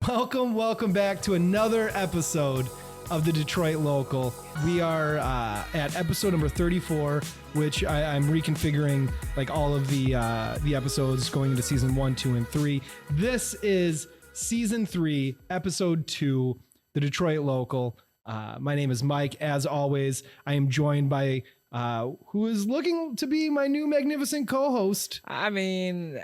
Welcome back to another episode of the Detroit Local. We are at episode number 34, which I'm reconfiguring like all of the episodes going into season 1, 2, and 3. This is season 3, episode 2, the Detroit Local. My name is Mike. As always, I am joined by who is looking to be my new magnificent co-host. I mean,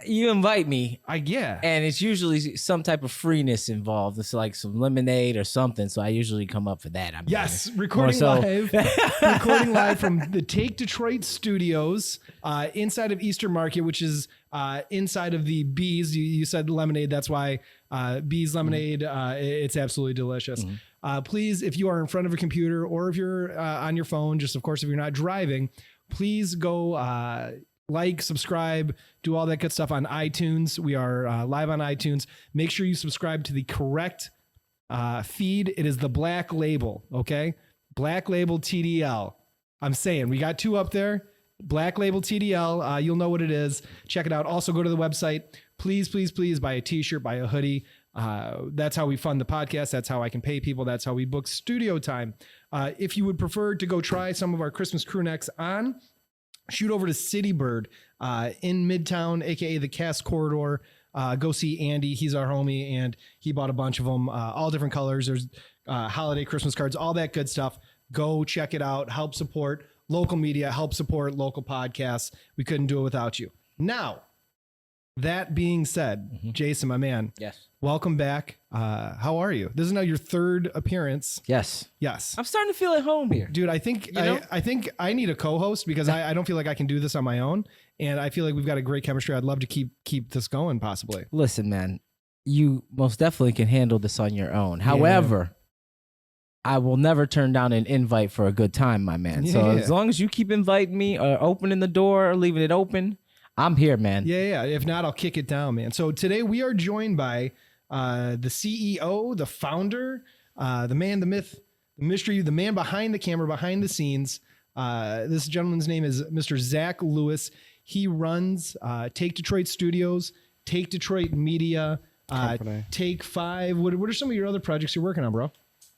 you invite me, Yeah. and it's usually some type of freeness involved. It's like some lemonade or something. So I usually come up for that. Yes, recording live from the Take Detroit Studios inside of Eastern Market, which is inside of the Bees. You said lemonade. That's why Bees Lemonade. It's absolutely delicious. Please, if you are in front of a computer or if you're on your phone, just of course, if you're not driving, please go like, subscribe, do all that good stuff on iTunes. We are live on iTunes. Make sure you subscribe to the correct feed. It is the Black Label, okay? Black Label TDL. I'm saying we got 2 up there. Black Label TDL. You'll know what it is. Check it out. Also go to the website. Please buy a t-shirt, buy a hoodie. That's how we fund the podcast. That's how I can pay people. That's how we book studio time. If you would prefer to go try some of our Christmas crew necks on, shoot over to City Bird in Midtown, aka the Cass Corridor. Go see Andy. He's our homie, and he bought a bunch of them, all different colors. There's holiday Christmas cards, all that good stuff. Go check it out. Help support local media. Help support local podcasts. We couldn't do it without you. Now, that being said, Jason, my man, yes, welcome back. How are you? This is now your 3rd appearance. yes. I'm starting to feel at home here, dude. I think I need a co-host because I don't feel like I can do this on my own, and I feel like we've got a great chemistry. I'd love to keep this going, possibly. Listen, man, you most definitely can handle this on your own. However, I will never turn down an invite for a good time, my man. So as long as you keep inviting me or opening the door or leaving it open, I'm here, man. Yeah. If not, I'll kick it down, man. So today we are joined by the CEO, the founder, the man, the myth, the mystery, the man behind the camera, behind the scenes. This gentleman's name is Mr. Zach Lewis. He runs Take Detroit Studios, Take Detroit Media, Take 5. What are some of your other projects you're working on, bro?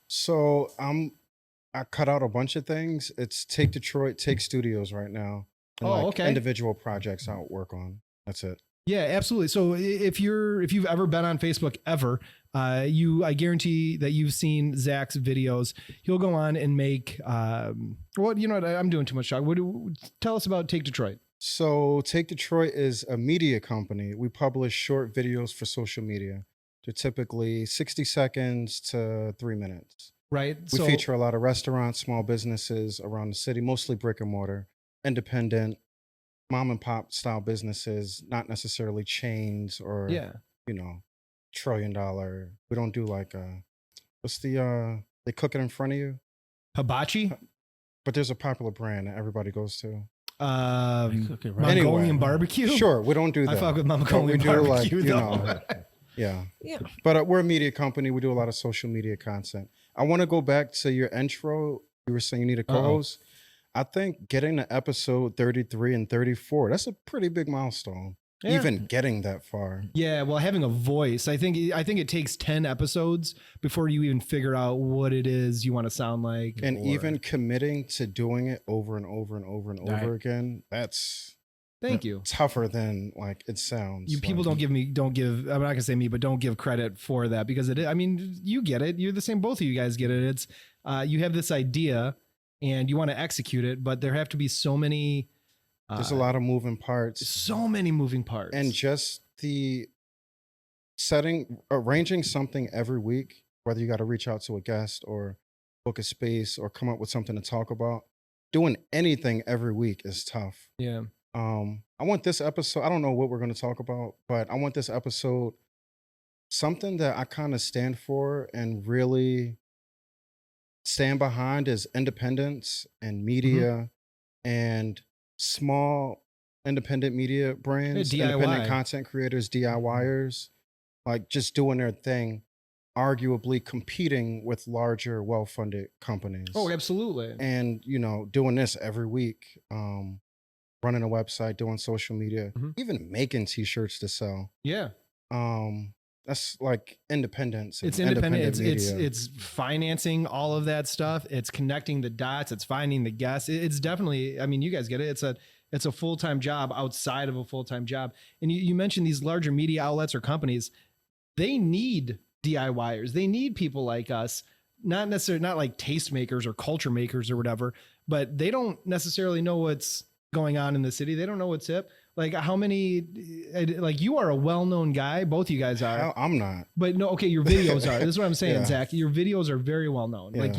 So I cut out a bunch of things. It's Take Detroit, Take Studios right now. And okay. Individual projects I'll work on. That's it. Yeah, absolutely. So if you've ever been on Facebook ever, I guarantee that you've seen Zach's videos. He'll go on and make I'm doing too much talk. Tell us about Take Detroit. So Take Detroit is a media company. We publish short videos for social media. They're typically 60 seconds to 3 minutes. Right. We feature a lot of restaurants, small businesses around the city, mostly brick and mortar, independent, mom and pop style businesses, not necessarily chains or, $1 trillion. We don't do like, they cook it in front of you? Hibachi? But there's a popular brand that everybody goes to. Mongolian barbecue? Sure, we don't do that. I fuck with Mongolian barbecue, Yeah. But we're a media company. We do a lot of social media content. I want to go back to your intro. You were saying you need a co-host. I think getting to episode 33 and 34, that's a pretty big milestone. Yeah. Even getting that far. Yeah, well, having a voice, I think it takes 10 episodes before you even figure out what it is you want to sound like. And even committing to doing it over and over and over and over again, that's thank you. Tougher than like it sounds. People don't give, I'm not gonna say me, but don't give credit for that because you get it. You're the same, both of you guys get it. It's you have this idea and you want to execute it, but there have to be so many. There's a lot of moving parts. So many moving parts. And just the arranging something every week, whether you got to reach out to a guest or book a space or come up with something to talk about, doing anything every week is tough. Yeah. I want this episode, I don't know what we're going to talk about, but I want this episode something that I kind of stand for and really stand behind is independence and media and small independent media brands, independent content creators, DIYers, like just doing their thing, arguably competing with larger, well-funded companies. Oh, absolutely. And, doing this every week, running a website, doing social media, even making t-shirts to sell. Yeah. That's like independence. It's and independent. It's media. it's financing all of that stuff. It's connecting the dots. It's finding the guests. It's definitely. I mean, you guys get it. It's a full-time job outside of a full-time job. And you mentioned these larger media outlets or companies. They need DIYers. They need people like us. Not necessarily not like tastemakers or culture makers or whatever, but they don't necessarily know what's going on in the city. They don't know what's hip. Like how many, like you are a well-known guy. Both you guys are. I'm not. But no, okay, your videos are. This is what I'm saying, Yeah. Zach. Your videos are very well known. Yeah. Like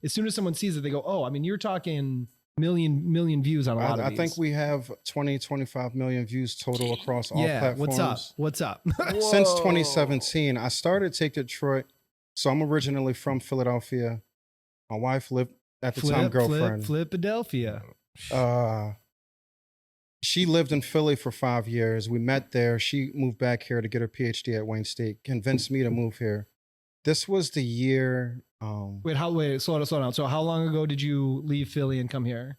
as soon as someone sees it, they go, "Oh, I mean, you're talking million views on a lot of I these." think we have 25 million views total across all yeah. platforms. What's up? Since 2017, I started Take Detroit. So I'm originally from Philadelphia. My wife lived at the time girlfriend. Philadelphia. She lived in Philly for 5 years. We met there. She moved back here to get her PhD at Wayne State, convinced me to move here. This was the year. Wait, slow down. So how long ago did you leave Philly and come here?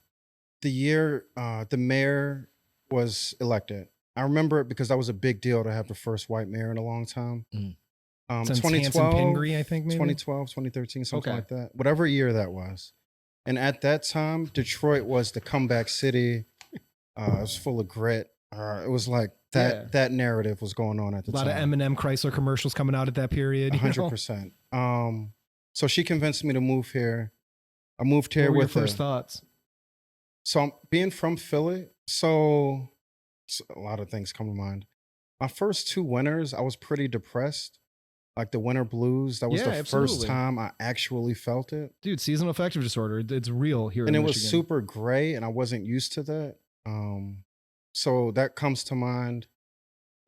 The year the mayor was elected. I remember it because that was a big deal to have the first white mayor in a long time. Since 2012, Hanson Pingree, I think maybe? 2012, 2013, something Okay. like that. Whatever year that was. And at that time, Detroit was the comeback city. It was full of grit. It was like that narrative was going on at the A lot time. of M&M Chrysler commercials coming out at that period. you know? 100%. So she convinced me to move here. I moved here What were your with her. first thoughts? So I'm being from Philly, so a lot of things come to mind. My first 2 winters, I was pretty depressed. Like the winter blues. That was Yeah, the absolutely. first time I actually felt it. Dude, seasonal affective disorder. It's real here And in it was Michigan. super gray, and I wasn't used to that. So that comes to mind.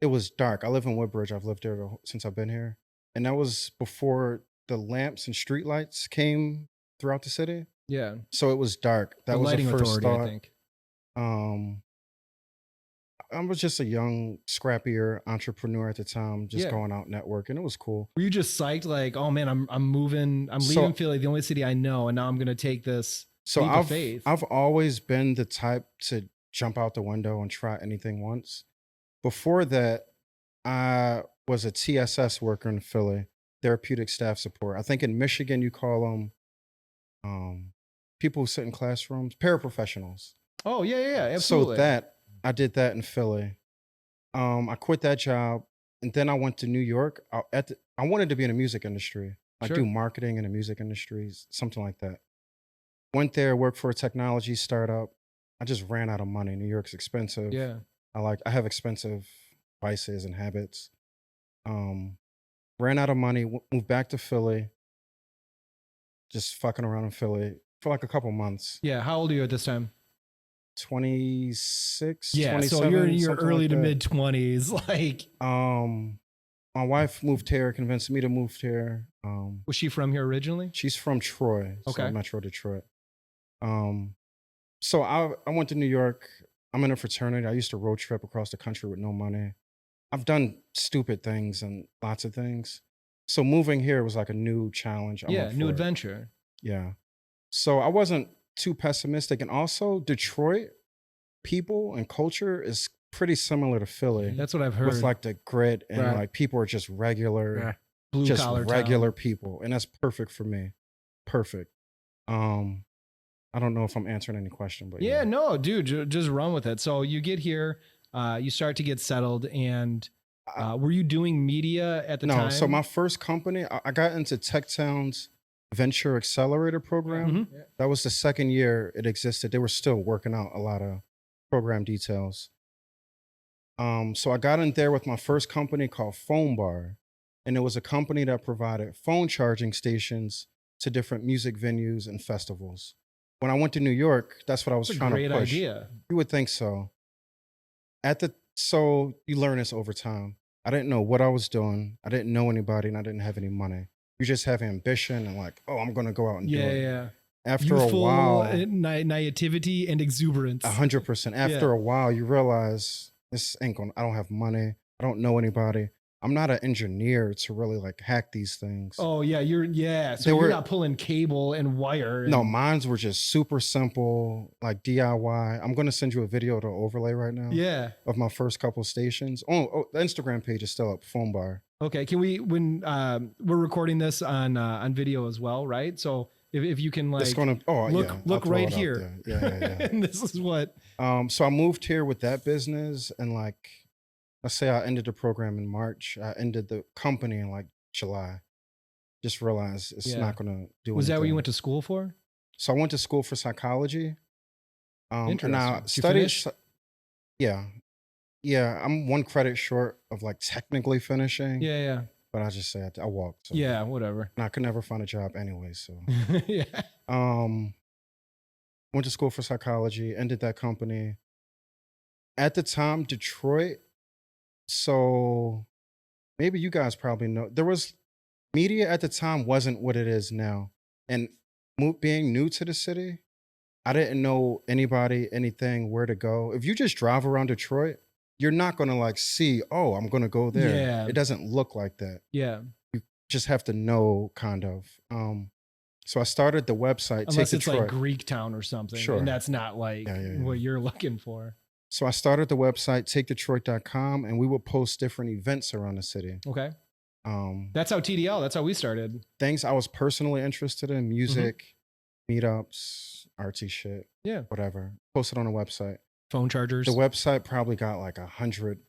It was dark. I live in Woodbridge. I've lived there since I've been here. And that was before the lamps and streetlights came throughout the city. Yeah. So it was dark. That The was lighting the first authority, thought. I think. I was just a young, scrappier entrepreneur at the time, just Yeah. going out networking. It was cool. Were you just psyched like, oh man, I'm moving, I'm So- leaving Philly, the only city I know, and now I'm gonna take this So leap of faith. I've always been the type to jump out the window and try anything once. Before that, I was a TSS worker in Philly, therapeutic staff support. I think in Michigan you call them people who sit in classrooms, paraprofessionals. Oh yeah, absolutely. So I did that in Philly. I quit that job, and then I went to New York. I wanted to be in the music industry, like Sure. do marketing in the music industry, something like that. Went there, worked for a technology startup. I just ran out of money. New York's expensive. Yeah. I have expensive vices and habits. Ran out of money, moved back to Philly. Just fucking around in Philly for like a couple months. Yeah. How old are you at this time? 26, Yeah. 27, So you're in your something early like to that. mid 20s. Like, My wife moved here, convinced me to move here. was she from here originally? She's from Troy, Okay. so Metro Detroit. So I went to New York. I'm in a fraternity. I used to road trip across the country with no money. I've done stupid things and lots of things. So moving here was like a new challenge. I Yeah. went New for it. adventure. Yeah. So I wasn't too pessimistic. And also, Detroit people and culture is pretty similar to Philly. That's what I've heard. With like the grit and Right. like people are just regular, Yeah. blue just collar regular town. people. And that's perfect for me. Perfect. I don't know if I'm answering any question, but Yeah, no, dude, just run with it. So you get here, you start to get settled, and were you doing media at the no. time? So my first company, I got into TechTown's Venture Accelerator program. Mhm. That was the second year it existed. They were still working out a lot of program details. So I got in there with my first company called Phone Bar, and it was a company that provided phone charging stations to different music venues and festivals. When I went to New York, that's what I was That's a trying great to push. idea. You would think so. So you learn this over time. I didn't know what I was doing. I didn't know anybody, and I didn't have any money. You just have ambition and like, oh, I'm gonna go out and do Yeah, it. yeah. After a Youthful while, naivety and exuberance. 100%. After a while, you realize this ain't going. I don't have money. I don't know anybody. I'm not an engineer to really like hack these things. Oh yeah, So They you're were- not pulling cable and wire. No, and- mines were just super simple, like DIY. I'm gonna send you a video to overlay right now Yeah. of my first couple stations. Oh, the Instagram page is still up, Phone Bar. Okay. Can we, when we're recording this on video as well, right? So if you can It's like gonna. Oh look yeah, I'll look throw right it out here. there. Yeah. And this is what. So I moved here with that business, and like, let's say I ended the program in March. I ended the company in like July. Just realized it's Yeah. not gonna do Was that what you anything. went to school for? So I went to school for psychology. And Interesting. I Did you studied. finish? Yeah, yeah. I'm one credit short of like technically finishing, Yeah. but I just said I walked. So. Yeah. Whatever. And I could never find a job anyway. So, Yeah. went to school for psychology. Ended that company. At the time, Detroit. So maybe you guys probably know there was media at the time wasn't what it is now, and being new to the city. I didn't know anybody, anything, where to go. If you just drive around Detroit, you're not going to like see, oh, I'm going to go there. Yeah. It doesn't look like that. Yeah. You just have to know kind of. So I started the website, Unless Take it's Detroit. like Greek Town or something. Sure. And that's not like Yeah. what you're looking for. So I started the website, takedetroit.com, and we would post different events around the city. Okay. That's how TDL, that's how we started. Things I was personally interested in, music, meetups, artsy shit. Yeah. Whatever. Posted on the website. Phone chargers. The website probably got like 100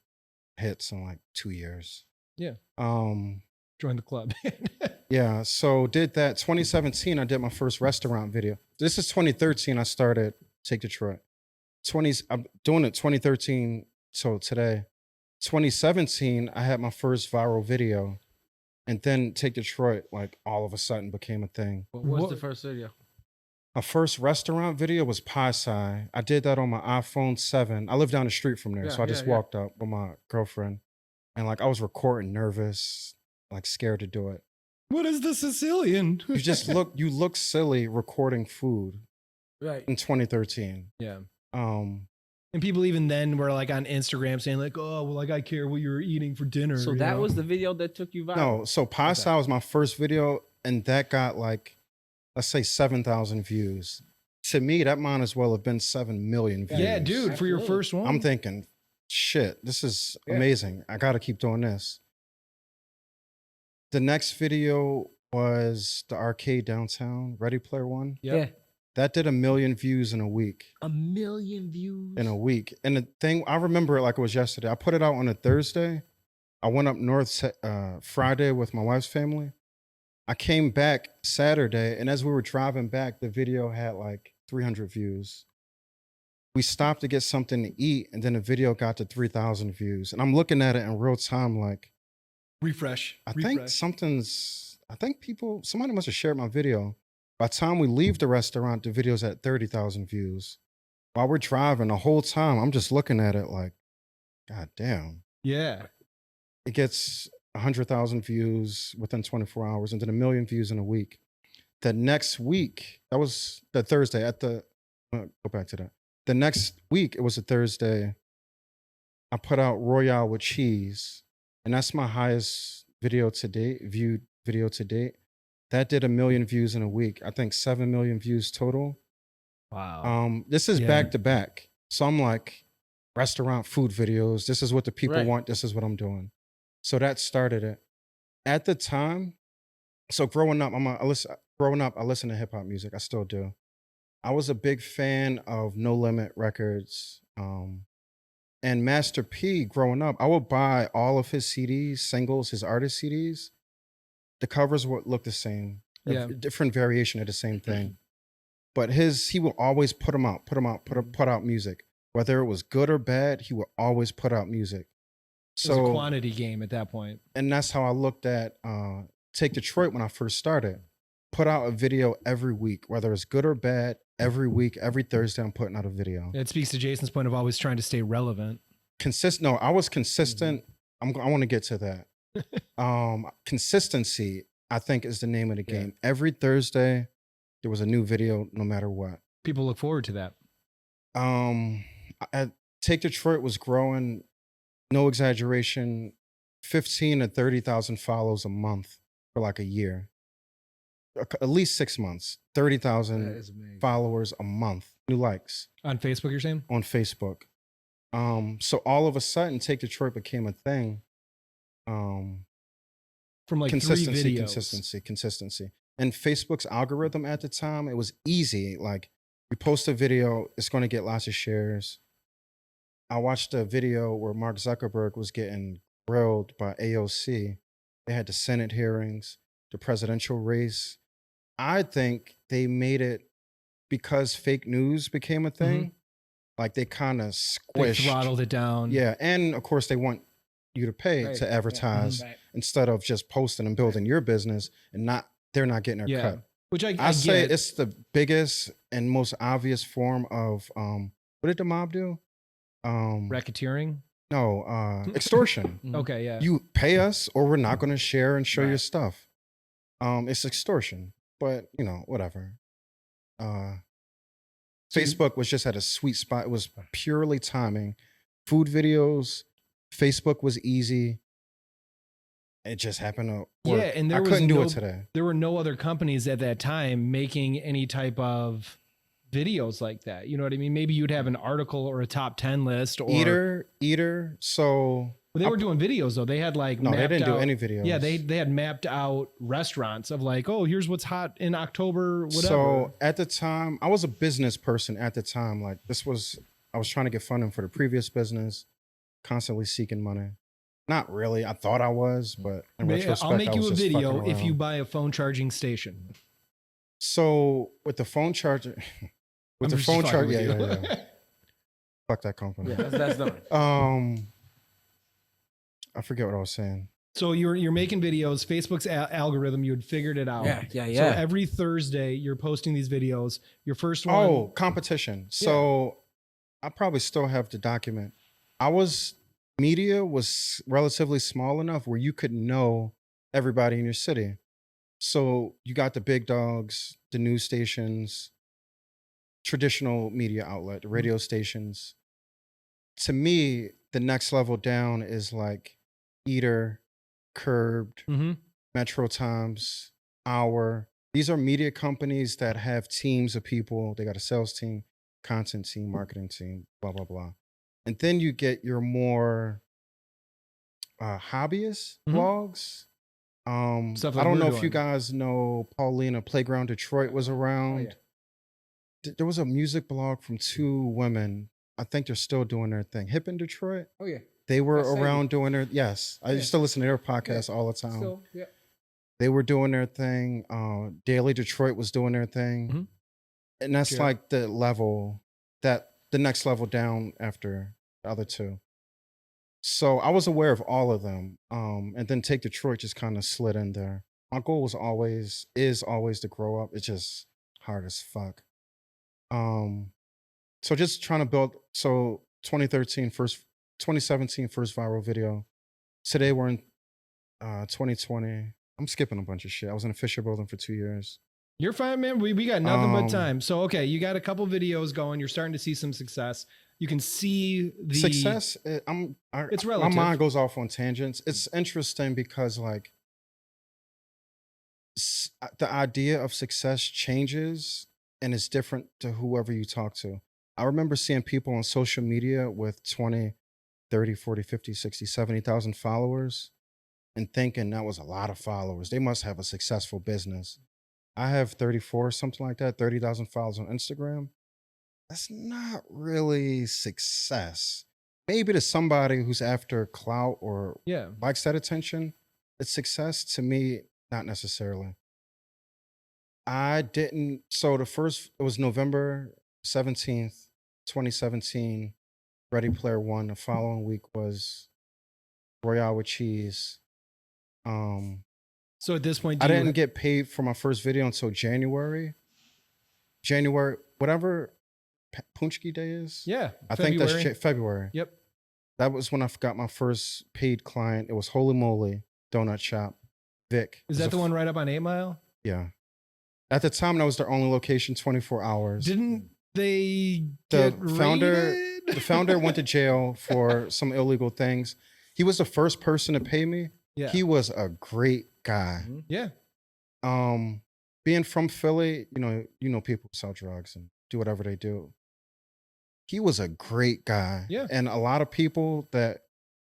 hits in like 2 years. Yeah. Um, Join the club. yeah. So did that 2017. I did my first restaurant video. This is 2013. I started Take Detroit. I'm doing it 2013. So today, 2017, I had my first viral video, and then Take Detroit, like all of a sudden became a thing. What was the first video? My first restaurant video was Pie Sci. I did that on my iPhone 7. I live down the street from there, Yeah, so I just walked up with my girlfriend, and like I was recording, nervous, like scared to do it. What is the Sicilian? You look silly recording food Right. in 2013. Yeah. And people even then were like on Instagram saying like, oh, well, like I care what you're eating for dinner. So that was the video that took you viral? No, so Pie Sci was my first video, and that got like, let's say 7,000 views. To me, that might as well have been 7 million views. Yeah, dude, for your first one. I'm thinking, shit, this is amazing. I got to keep doing this. The next video was the arcade downtown, Ready Player One. Yep. Yeah. That did 1 million views in a week. 1 million views In a week. And the thing, I remember it like it was yesterday. I put it out on a Thursday. I went up north Friday with my wife's family. I came back Saturday, and as we were driving back, the video had like 300 views. We stopped to get something to eat, and then the video got to 3,000 views. And I'm looking at it in real time, like, refresh. I think somebody must have shared my video. By the time we leave the restaurant, the video's at 30,000 views. While we're driving, the whole time, I'm just looking at it like, God damn. Yeah. It gets 100,000 views within 24 hours and then 1 million views in a week. The next week, that was the Thursday go back to that. The next week, it was a Thursday. I put out Royale with cheese, and that's my highest viewed video to date. That did 1 million views in a week. I think 7 million views total. Wow. This is back to back. So I'm like, restaurant food videos. This is what the people want. This is what I'm doing. So that started it. At the time, so growing up, I listened to hip hop music. I still do. I was a big fan of No Limit Records. And Master P, growing up, I would buy all of his CDs, singles, his artist CDs. The covers would look the same, a different variation of the same thing. But he would always put out music. Whether it was good or bad, he would always put out music. So it was a quantity game at that point. And that's how I looked at Take Detroit when I first started. Put out a video every week, whether it's good or bad, every week, every Thursday, I'm putting out a video. It speaks to Jason's point of always trying to stay relevant. No, I was consistent. I want to get to that. Consistency, I think, is the name of the game. Every Thursday, there was a new video, no matter what. People look forward to that. Take Detroit was growing, no exaggeration, 15 to 30,000 follows a month for like a year. At least 6 months, 30,000 followers a month, new likes. On Facebook, you're saying? On Facebook. So all of a sudden, Take Detroit became a thing. from like 3 consistency, videos. consistency. And Facebook's algorithm at the time, it was easy. Like you post a video, it's going to get lots of shares. I watched a video where Mark Zuckerberg was getting grilled by AOC. They had the Senate hearings, the presidential race. I think they made it because fake news became a thing. Like they kind of They squished. throttled it down. Yeah. And of course, they want you to pay Right. to advertise Right. instead of just posting and building your business and they're not getting their cut. Which I I say get. it's the biggest and most obvious form of what did the mob do? Racketeering. No, extortion. Okay, yeah. You pay us or we're not going to share and show your Right. stuff. It's extortion, but you know, whatever. Facebook was just at a sweet spot. It was purely timing. Food videos, Facebook was easy. It just happened to work. Yeah, and I there couldn't was do no, it today. there were no other companies at that time making any type of videos like that. You know what I mean? Maybe you'd have an article or a top 10 list or Eater. So Well, they were doing videos though. They had like no, they mapped didn't do out- any videos. Yeah, they had mapped out restaurants of like, oh, here's what's hot in October, whatever. So at the time, I was a business person at the time. Like I was trying to get funding for the previous business, constantly seeking money. Not really. I thought I was, but in retrospect, I'll make I you was a just video fucking if you around. buy a phone charging station. So with the phone charger, with I'm the just phone fucking charger, with you. yeah. Fuck that company. Yeah, that's done. I forget what I was saying. So you're making videos. Facebook's algorithm, you had figured it out. Yeah. So every Thursday, you're posting these videos. Your first one. Oh, competition. So I probably still have the document. Media was relatively small enough where you could know everybody in your city. So you got the big dogs, the news stations, traditional media outlet, the radio stations. To me, the next level down is like Eater, Curbed, Mhm. Metro Times, Hour. These are media companies that have teams of people. They got a sales team, content team, marketing team, blah, blah, blah. And then you get your more hobbyist Mhm. blogs. Stuff I like don't we're know if you doing. guys know Paulina Playground Detroit was around. There was a music blog from 2 women. I think they're still doing their thing. Hip in Detroit. Oh yeah. They were That's Sadie. around doing their I used to listen to their podcast all the time. So yeah. They were doing their thing. Daily Detroit was doing their thing. Mhm. And that's Sure. like the next level down after the other 2. So I was aware of all of them. And then Take Detroit just kind of slid in there. My goal is always to grow up. It's just hard as fuck. So just trying to build. So 2017 first viral video. Today we're in 2020. I'm skipping a bunch of shit. I was in a Fisher Building for 2 years. You're fine, man. We got nothing but Um, time. So okay, you got a couple videos going. You're starting to see some success. You can see the Success. It's My relative. mind goes off on tangents. It's interesting because like the idea of success changes and it's different to whoever you talk to. I remember seeing people on social media with 20, 30, 40, 50, 60, 70,000 followers and thinking that was a lot of followers. They must have a successful business. I have 34, something like that, 30,000 followers on Instagram. That's not really success. Maybe to somebody who's after clout or yeah. likes that attention, it's success. To me, not necessarily. So it was November 17th, 2017, Ready Player One. The following week was Royale with Cheese. So at this point, I didn't get paid for my first video until January, whatever Punchki Day is. Yeah, I think that's February. February. Yep. That was when I got my first paid client. It was Holy Moly Donut Shop. Vic. Is that the one right up on 8 Mile? Yeah. At the time, that was their only location, 24 hours. Didn't they The get founder- raided? The founder went to jail for some illegal things. He was the first person to pay me. Yeah. He was a great guy. Yeah. Being from Philly, you know people who sell drugs and do whatever they do. He was a great guy. Yeah. And a lot of people that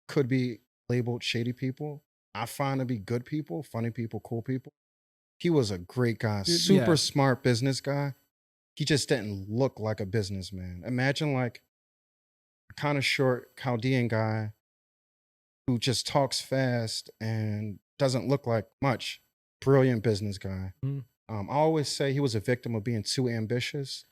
could be labeled shady people I find to be good people, funny people, cool people. He was a great guy, Dude, super yeah. smart business guy. He just didn't look like a businessman. Imagine like a kind of short Chaldean guy who just talks fast and doesn't look like much. Brilliant business guy. Mhm. I always say he was a victim of being too ambitious.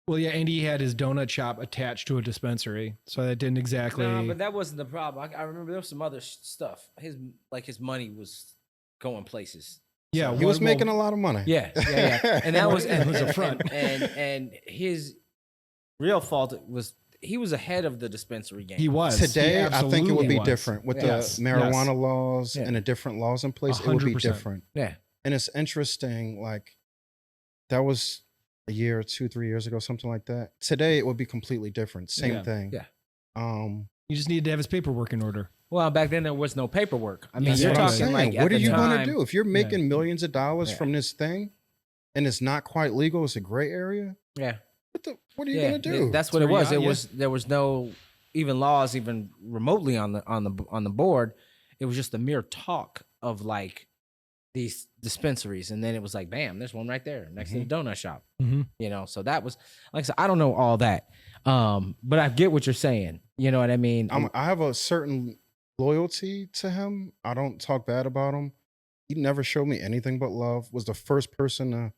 Well, yeah, and he had his donut shop attached to a dispensary, so that didn't exactly. No, but that wasn't the problem. I remember there was some other stuff. His money was going places. yeah, He was making a lot of money. Yeah, and that was It was a front. And his real fault was he was ahead of the dispensary game. He was. He Today, I think it would absolutely be was. different with Yes, the marijuana yes. laws Yeah. and the different laws in place. It would be 100%. different. Yeah, And it's interesting, like that was a year, 2-3 years ago, something like that. Today it would be completely different. Same Yeah. thing. yeah. You just needed to have his paperwork in order. Well, back then there was no paperwork. I mean, That's you're what I'm talking saying. like what at are the you going to time- do if you're making millions of dollars Yeah. from this thing and it's not quite legal? It's a gray area. Yeah, What are you going to do? That's what That's it where was. you It are, was there was no even laws even remotely on the board. It was just the mere talk of like these dispensaries, and then it was like, bam, there's one right there next to the donut shop. Mhm. You know, so that was like I said, I don't know all that, but I get what you're saying. You know what I mean? I have a certain loyalty to him. I don't talk bad about him. He never showed me anything but love. Was the first person to.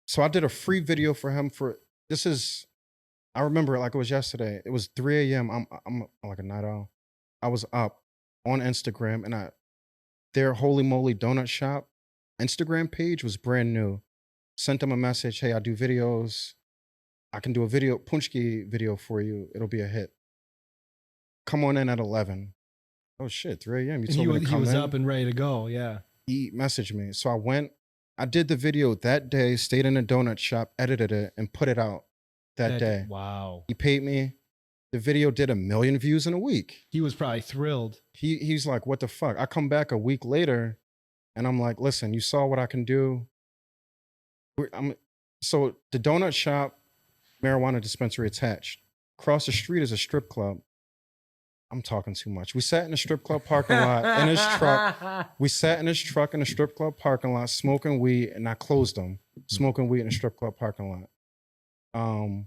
So I did a free video for him for this is. I remember it like it was yesterday. It was 3 a.m. I'm like a night owl. I was up on Instagram and their Holy Moly Donut Shop Instagram page was brand new. Sent them a message. Hey, I do videos. I can do a video, Punchki video for you. It'll be a hit. Come on in at 11. Oh shit, 3 a.m. You And told me to he come was in. up and ready to go. Yeah. He messaged me. So I went, I did the video that day, stayed in a donut shop, edited it, and put it out that day. Wow. He paid me. The video did 1 million views in a week. He was probably thrilled. He's like, what the fuck? I come back a week later and I'm like, listen, you saw what I can do. So the donut shop, marijuana dispensary attached. Across the street is a strip club. I'm talking too much. We sat in a strip club parking lot in his truck. We sat in his truck in a strip club parking lot smoking weed, and I closed them. Smoking weed in a strip club parking lot. Welcome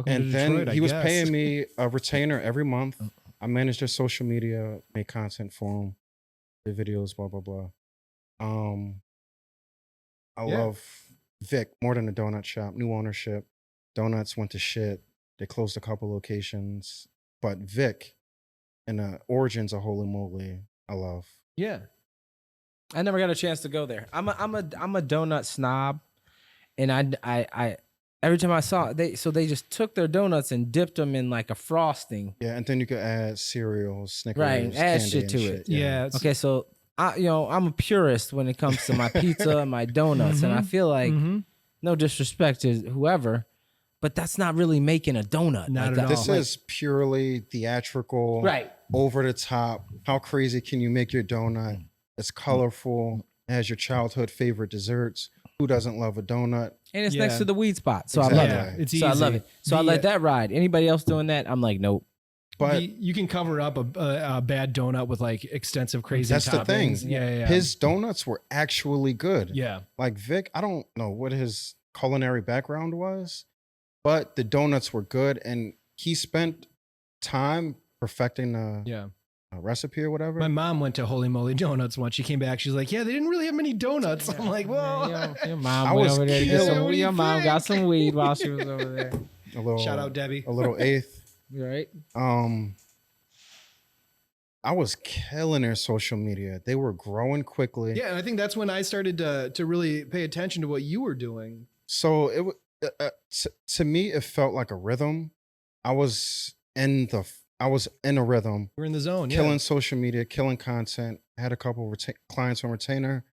to And then Detroit, I he was guess. paying me a retainer every month. I managed their social media, made content for him, their videos, blah blah blah. I Yeah. love Vic more than a donut shop. New ownership. Donuts went to shit. They closed a couple locations, but Vic and the origins of Holy Moly, I love. Yeah. I never got a chance to go there. I'm a donut snob, and I every time I saw it, they just took their donuts and dipped them in like a frosting. Yeah, and then you could add cereals, Snickers, Right, add candy shit and to shit. it. Yeah. it's- Okay, so I'm a purist when it comes to my pizza and my donuts, and I feel like Mhm. no disrespect to whoever, but that's not really making a donut. Not like at that. all. This Like- is purely theatrical, right. over the top. How crazy can you make your donut? It's colorful. It has your childhood favorite desserts. Who doesn't love a donut? And it's Yeah. next to the weed spot, so I Exactly. love Yeah, it. it's So I love easy. it. So I The, let that ride. Anybody else doing that? I'm like, nope. But you can cover up a bad donut with like extensive crazy that's the thing. toppings. Yeah. His donuts were actually good. Yeah. Like Vic, I don't know what his culinary background was, but the donuts were good, and he spent time perfecting a Yeah. recipe or whatever. My mom went to Holy Moly Donuts once. She came back. She's like, "Yeah, they didn't really have many donuts." I'm like, "Well, Your mom I went was over there to get killing- some. What do you Your mom got think? some weed while she was over there. a little shout out Debbie." a little eighth. Right? I was killing their social media. They were growing quickly. Yeah, and I think that's when I started to really pay attention to what you were doing. So to me, it felt like a rhythm. I was in a rhythm, We're in the zone. killing Yeah. social media, killing content. Had a couple clients on retainer,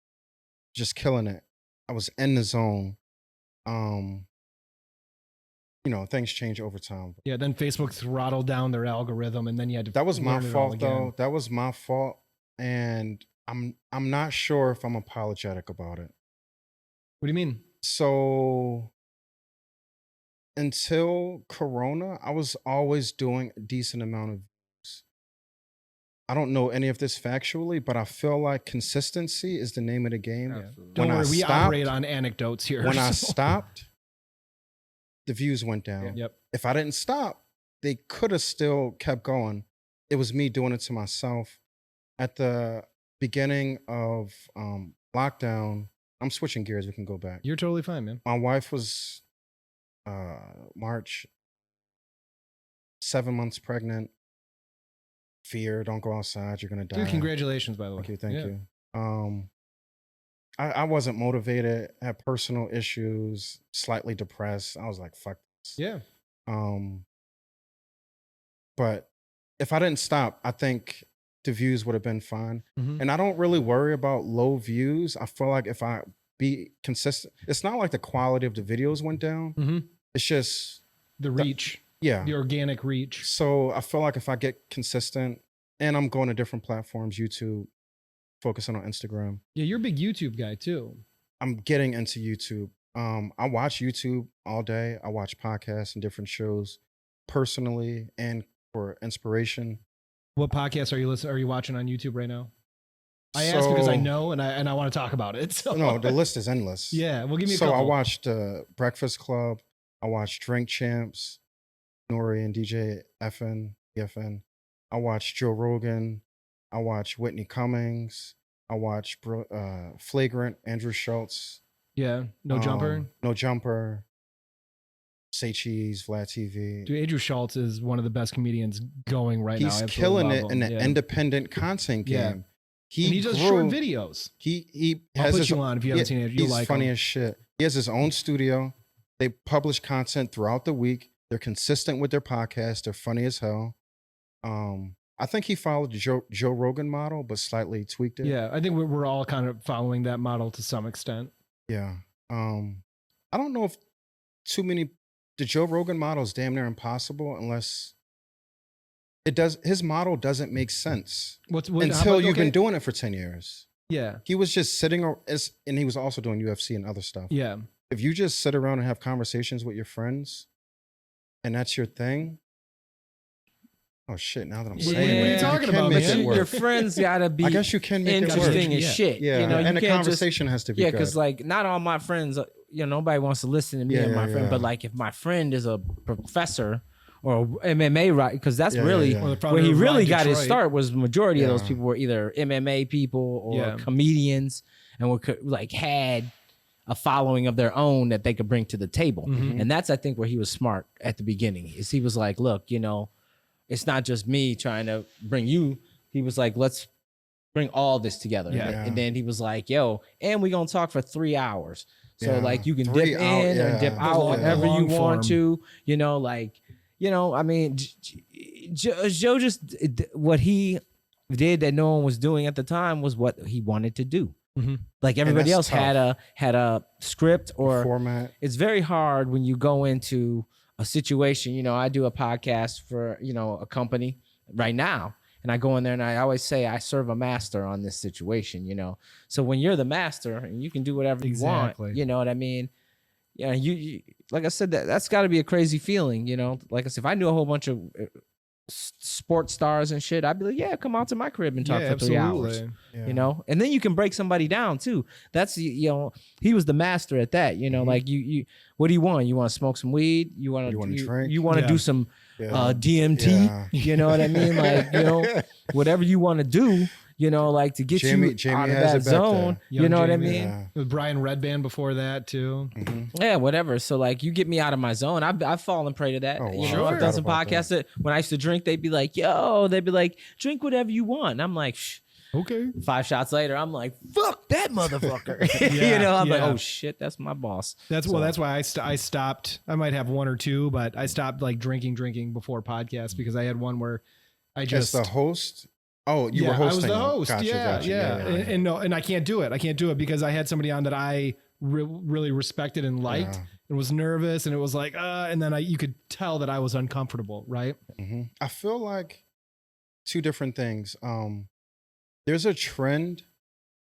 just killing it. I was in the zone. Things change over time. Yeah. Then Facebook throttled down their algorithm, and then you had to. That was my learn it all fault, again. though. That was my fault, and I'm not sure if I'm apologetic about it. What do you mean? So until Corona, I was always doing a decent amount of views. I don't know any of this factually, but I feel like consistency is the name of the game. Absolutely. Don't When I worry, we stopped- operate on anecdotes here. When I so- stopped, the views went down. Yep. If I didn't stop, they could have still kept going. It was me doing it to myself. At the beginning of lockdown, I'm switching gears. We can go back. You're totally fine, man. My wife was March, 7 months pregnant. Fear, don't go outside, you're gonna die. Dude, congratulations, by the way. Thank Yeah. you. I wasn't motivated, had personal issues, slightly depressed. I was like, fuck this. Yeah. But if I didn't stop, I think the views would have been fine. Mhm. And I don't really worry about low views. I feel like if I be consistent, it's not like the quality of the videos went down. Mhm. It's just, The reach, yeah. the organic reach. So I feel like if I get consistent and I'm going to different platforms, YouTube, focusing on Instagram, Yeah, you're a big YouTube guy too. I'm getting into YouTube. I watch YouTube all day. I watch podcasts and different shows personally and for inspiration. What podcast are you listening? Are you watching on YouTube right now? I ask because I So- know and I want to talk about it. So No, the list is endless. yeah, well, give me a So couple. I watched Breakfast Club. I watched Drink Champs, Nori and DJ EFN. I watched Joe Rogan. I watched Whitney Cummings. I watched Flagrant, Andrew Schultz. Yeah, no jumper. No Jumper. Say Cheese, Vlad TV. Dude, Andrew Schultz is one of the best comedians going right now. I He's absolutely killing love it him. in the Yeah. independent content Yeah. game. And he does short grew- videos. He I'll has put his you on if you haven't seen it. You'll He's like funny him. as shit. He has his own studio. They publish content throughout the week. They're consistent with their podcast. They're funny as hell. I think he followed the Joe Rogan model, but slightly tweaked it. Yeah, I think we're all kind of following that model to some extent. Yeah. I don't know if too many. The Joe Rogan model is damn near impossible unless it does. His model doesn't make sense How until about- you've been okay. doing it for 10 years. Yeah, He was just sitting, and he was also doing UFC and other stuff. yeah. If you just sit around and have conversations with your friends, and that's your thing. Oh shit! Now that I'm What- saying, what are you it, talking can about, make man? it Your work. friends gotta be I guess you can make it interesting work. as Yeah. shit. Yeah, You know, you and the can't just conversation has to be yeah, good. because like not all my friends, nobody wants to listen to me Yeah, and my yeah, friend. yeah. But like if my friend is a professor or MMA, right? Because that's Yeah, really yeah, yeah. Or the founder where he of really Ride got his Detroit. start. Was the majority of those Yeah. people were either MMA people or Yeah. comedians, and were like had a following of their own that they could bring to the table. Mhm. And that's I think where he was smart at the beginning. Is he was like, look, it's not just me trying to bring you. He was like, let's bring all this together. Yeah. And then he was like, yo, and we're gonna talk for 3 hours. So Yeah. like you can 3 dip hours, in or yeah. dip The out long- whenever the you long want form. to. I mean, Joe just what he did that no one was doing at the time was what he wanted to do. Mhm. Like everybody else that's had a script or format. it's very hard when you go into a situation. I do a podcast for, a company right now. And I go in there and I always say I serve a master on this situation, So when you're the master and you can do whatever you Exactly. want, you know what I mean? Yeah, you like I said, that's got to be a crazy feeling, Like I said, if I knew a whole bunch of sports stars and shit, I'd be like, yeah, come out to my crib and talk Yeah, for 3 hours absolutely. Yeah. and then you can break somebody down too. That's he was the master at that. Mhm. Like you what do you want? You want to smoke some weed? You want You wanna to drink? You want to Yeah. do some Yeah. DMT? Yeah. You know what I mean? Like whatever you want to do. Like to get Jamie you out of has that it back zone. there. You know Young what I Jamie. mean? Yeah. With Brian Redband before that too. Mhm. Yeah, whatever. So like, you get me out of my zone. I've fallen prey to that. Oh, wow. I've Sure. done some Forgot about podcasts that when I used to drink, they'd be like, drink whatever you want. And I'm like, shh. Okay. 5 shots later, I'm like, fuck that motherfucker. Yeah, I'm like, yeah. oh shit, that's my boss. That's So- that's why I stopped. I might have one or two, but I stopped like drinking before podcasts because I had one where I As just the host. Oh, you were I hosting. was the them. host. Gotcha, yeah, gotcha. yeah. And no, and I can't do it. I can't do it because I had somebody on that I really respected and liked, Yeah. and was nervous, and it was like, and then you could tell that I was uncomfortable, right? Mhm. I feel like two different things. There's a trend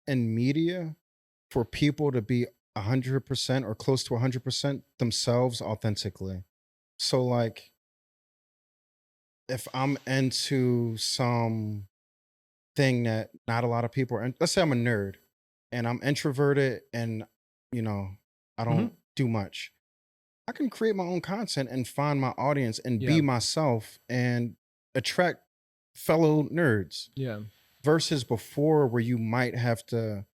in media for people to be 100% or close to 100% themselves authentically. So like if I'm into some thing that not a lot of people are. Let's say I'm a nerd and I'm introverted and, you know, I don't do much. I can create my own content and find my audience and be myself and attract fellow nerds. Yeah. Versus before where you might have to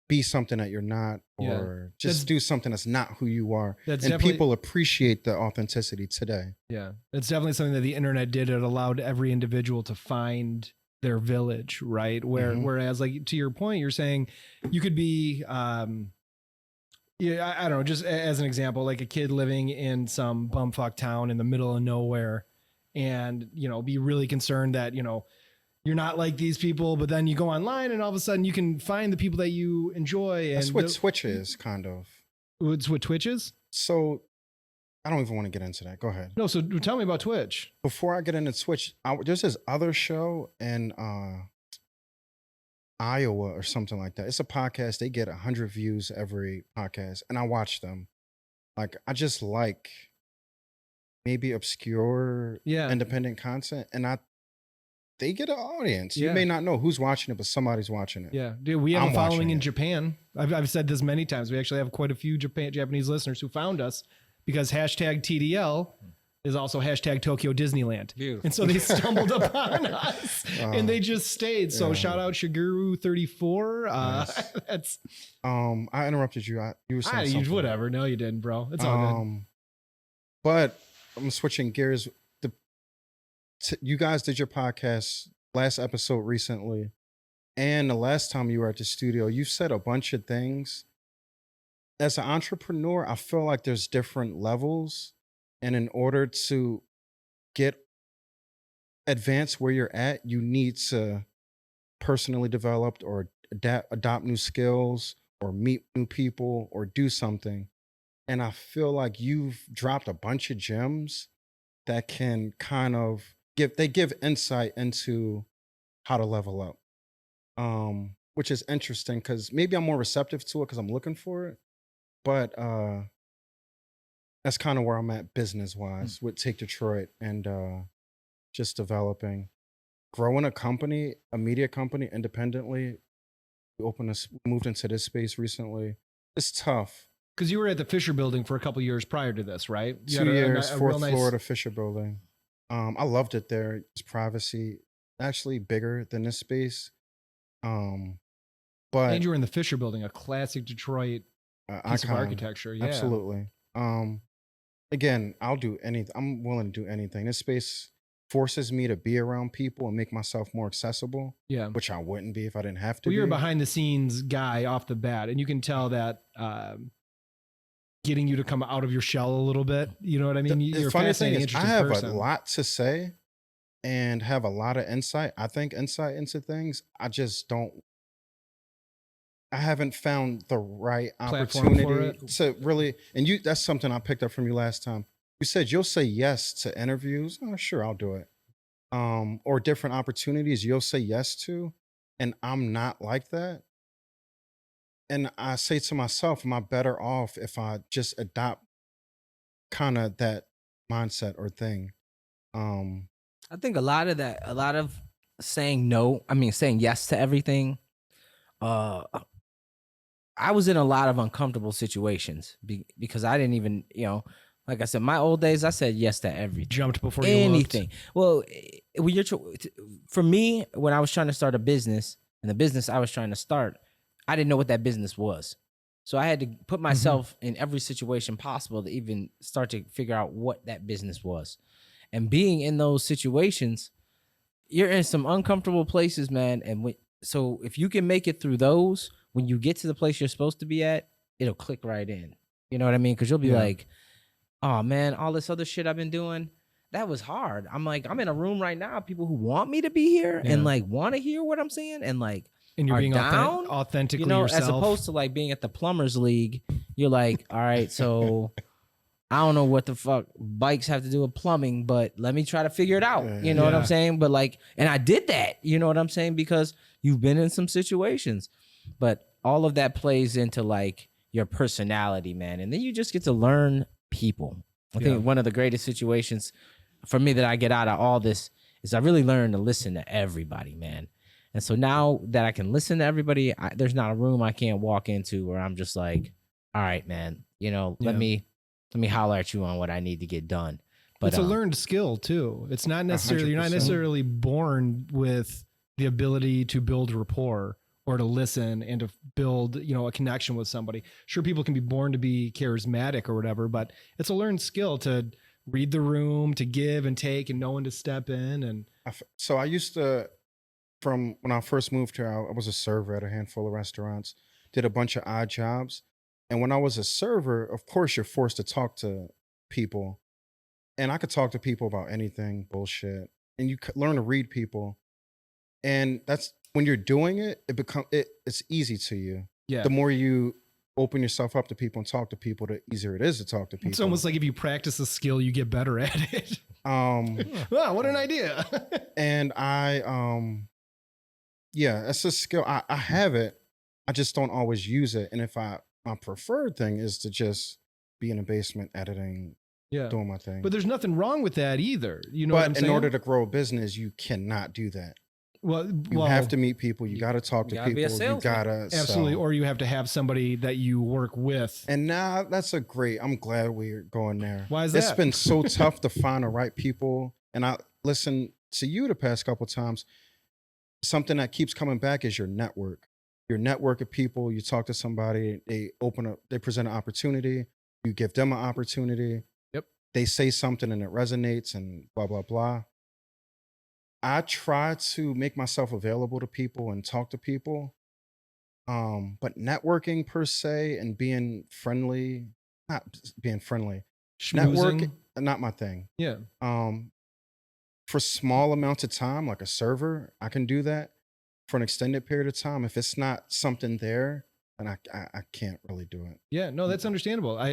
be something that you're not or just do something that's not who you are. And people appreciate the authenticity today. Yeah. It's definitely something that the internet did. It allowed every individual to find their village, right? Whereas like to your point, you're saying you could be, I don't know, just as an example, like a kid living in some bumfuck town in the middle of nowhere and, you know, be really concerned that, you know, you're not like these people, but then you go online and all of a sudden you can find the people that you enjoy. And that's what Twitch is, kind of. It's what Twitch is? So I don't even want to get into that. Go ahead. No, so tell me about Twitch. Before I get into Twitch, there's this other show in Iowa or something like that. It's a podcast. They get 100 views every podcast, and I watch them. Like, I just like maybe obscure independent content, and they get an audience. You may not know who's watching it, but somebody's watching it. Yeah, dude, we have a following in Japan. I've said this many times. We actually have quite a few Japanese listeners who found us because hashtag TDL is also hashtag Tokyo Disneyland. Beautiful. And so they stumbled upon us and they just stayed. So shout out Shigeru34. Nice. That's I interrupted you. You were saying something. Whatever. No, you didn't, bro. It's all good. But I'm switching gears. You guys did your podcast last episode recently, and the last time you were at the studio, you said a bunch of things. As an entrepreneur, I feel like there's different levels, and in order to advance where you're at, you need to personally develop or adopt new skills or meet new people or do something. And I feel like you've dropped a bunch of gems that can kind of give insight into how to level up, which is interesting because maybe I'm more receptive to it because I'm looking for it. But that's kind of where I'm at business-wise with Take Detroit and just growing a company, a media company independently. We moved into this space recently. It's tough. Because you were at the Fisher Building for a couple years prior to this, right? 2 years, fourth floor of the Fisher Building. I loved it there. It's privacy, actually bigger than this space. But and you were in the Fisher Building, a classic Detroit piece of architecture. Yeah, absolutely. Again, I'll do anything. I'm willing to do anything. This space forces me to be around people and make myself more accessible. Yeah, which I wouldn't be if I didn't have to. Well, you're a behind the scenes guy off the bat, and you can tell that. Getting you to come out of your shell a little bit. You know what I mean? The funny thing is I have a lot to say and have a lot of insight. I think insight into things. I haven't found the right opportunity to really, and that's something I picked up from you last time. You said you'll say yes to interviews. Oh, sure, I'll do it. Or different opportunities you'll say yes to. And I'm not like that. And I say to myself, am I better off if I just adopt kind of that mindset or thing? I think a lot of saying yes to everything. I was in a lot of uncomfortable situations because I didn't even, like I said, my old days, I said yes to everything. Jumped before you anything. Well, for me, when I was trying to start a business, and the business I was trying to start, I didn't know what that business was. So I had to put myself in every situation possible to even start to figure out what that business was. And being in those situations, you're in some uncomfortable places, man. And so if you can make it through those, when you get to the place you're supposed to be at, it'll click right in. You know what I mean? Because you'll be like, oh, man, all this other shit I've been doing, that was hard. I'm in a room right now, people who want me to be here and want to hear what I'm saying and and you're being down, authentically yourself. As opposed to being at the plumbers league, you're like, all right, so I don't know what the fuck bikes have to do with plumbing, but let me try to figure it out. You know what I'm saying? But and I did that, you know what I'm saying? Because you've been in some situations, but all of that plays into your personality, man. And then you just get to learn people. I think one of the greatest situations for me that I get out of all this is I really learned to listen to everybody, man. And so now that I can listen to everybody, there's not a room I can't walk into where I'm just like, all right, man, let me holler at you on what I need to get done. But it's a learned skill too. It's not necessarily, you're not 100%. necessarily born with the ability to build rapport or to listen and to build, a connection with somebody. Sure, people can be born to be charismatic or whatever, but it's a learned skill to read the room, to give and take, and know when to step in. And So I used to, from when I first moved here, I was a server at a handful of restaurants, did a bunch of odd jobs. And when I was a server, of course, you're forced to talk to people. And I could talk to people about anything, bullshit. And you learn to read people. And that's when you're doing it, it's easy to you. yeah, The more you open yourself up to people and talk to people, the easier it is to talk to people. it's almost like if you practice a skill, you get better at it. Wow, what an idea. And yeah, that's a skill. I have it. I just don't always use it. And my preferred thing is to just be in a basement editing, Yeah. doing my thing. But there's nothing wrong with that either. You know what I'm But saying? in order to grow a business, you cannot do that. You have to meet people. You got to talk to gotta people. be a You salesman. got to absolutely, sell. or you have to have somebody that you work with. And now I'm glad we're going there. Why is It's that? been so tough to find the right people. And I listen to you the past couple of times. Something that keeps coming back is your network. Your network of people. You talk to somebody, they present an opportunity. You give them an opportunity. Yep. They say something and it resonates and blah, blah, blah. I try to make myself available to people and talk to people. But networking per se and being friendly, not being friendly, Schmoozing. not my thing. Yeah. For small amounts of time, like a server, I can do that. For an extended period of time, if it's not something there, then I can't really do it. Yeah, no, that's understandable. To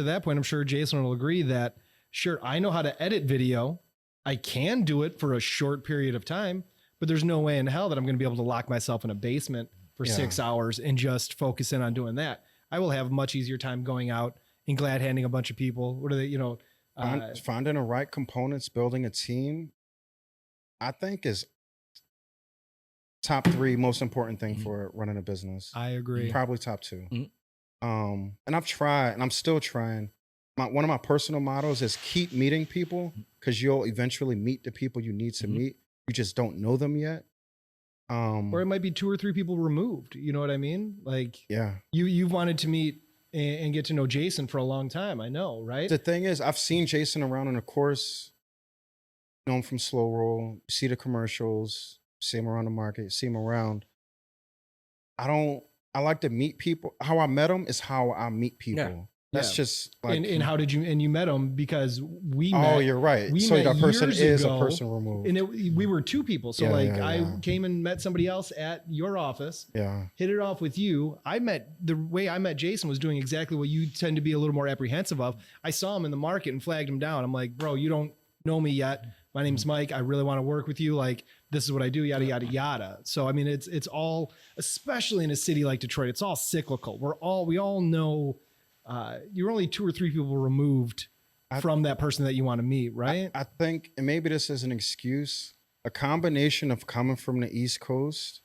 that point, I'm sure Jason will agree that sure, I know how to edit video. I can do it for a short period of time, but there's no way in hell that I'm going to be able to lock myself in a basement for Yeah. 6 hours and just focus in on doing that. I will have a much easier time going out and glad handing a bunch of people. What are they, Finding the right components, building a team, I think is top 3 most important thing for running a business. I agree. Probably top 2. Mhm. And I've tried, and I'm still trying. One of my personal mottos is keep meeting people, because you'll eventually meet the people you need to meet. You just don't know them yet. Or it might be 2 or 3 people removed. You know what I mean? Like Yeah. you've wanted to meet and get to know Jason for a long time. I know, right? The thing is, I've seen Jason around in the course, know him from Slow Roll, see the commercials, see him around the market, see him around. I like to meet people. How I met him is how I meet people. Yeah. That's Yeah. just like. And how did you met him? Because we met. Oh, you're right. we So met that person years is ago, a person removed. And we were 2 people. So Yeah, like yeah, I yeah. came and met somebody else at your office, Yeah. hit it off with you. The way I met Jason was doing exactly what you tend to be a little more apprehensive of. I saw him in the market and flagged him down. I'm like, bro, you don't know me yet. My name's Mike. I really want to work with you. Like, this is what I do, yada, yada, yada. So, I mean, it's all, especially in a city like Detroit, it's all cyclical. We all know you're only 2 or 3 people removed from that person that you want to meet, right? I think, and maybe this is an excuse, a combination of coming from the East Coast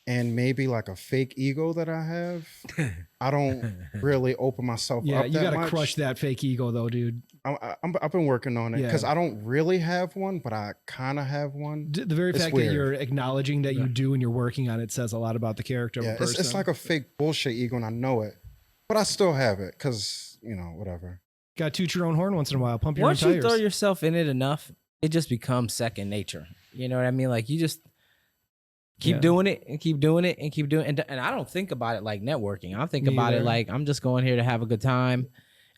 and maybe like a fake ego that I have. I don't really open myself Yeah, up you that got to much. crush that fake ego though, dude. I've been working on it Yeah. because I don't really have one, but I kind of have one. The very It's fact weird. that you're acknowledging that you do and you're working on it says a lot about the character Yeah, of a person. it's like a fake bullshit ego, and I know it, but I still have it because whatever. Got to toot your own horn once in a while. Pump your Once own you tires. throw yourself in it enough, it just becomes second nature. You know what I mean? Like you just keep Yeah. doing it and keep doing it and keep doing it. And I don't think about it like networking. I think Me about it either. like I'm just going here to have a good time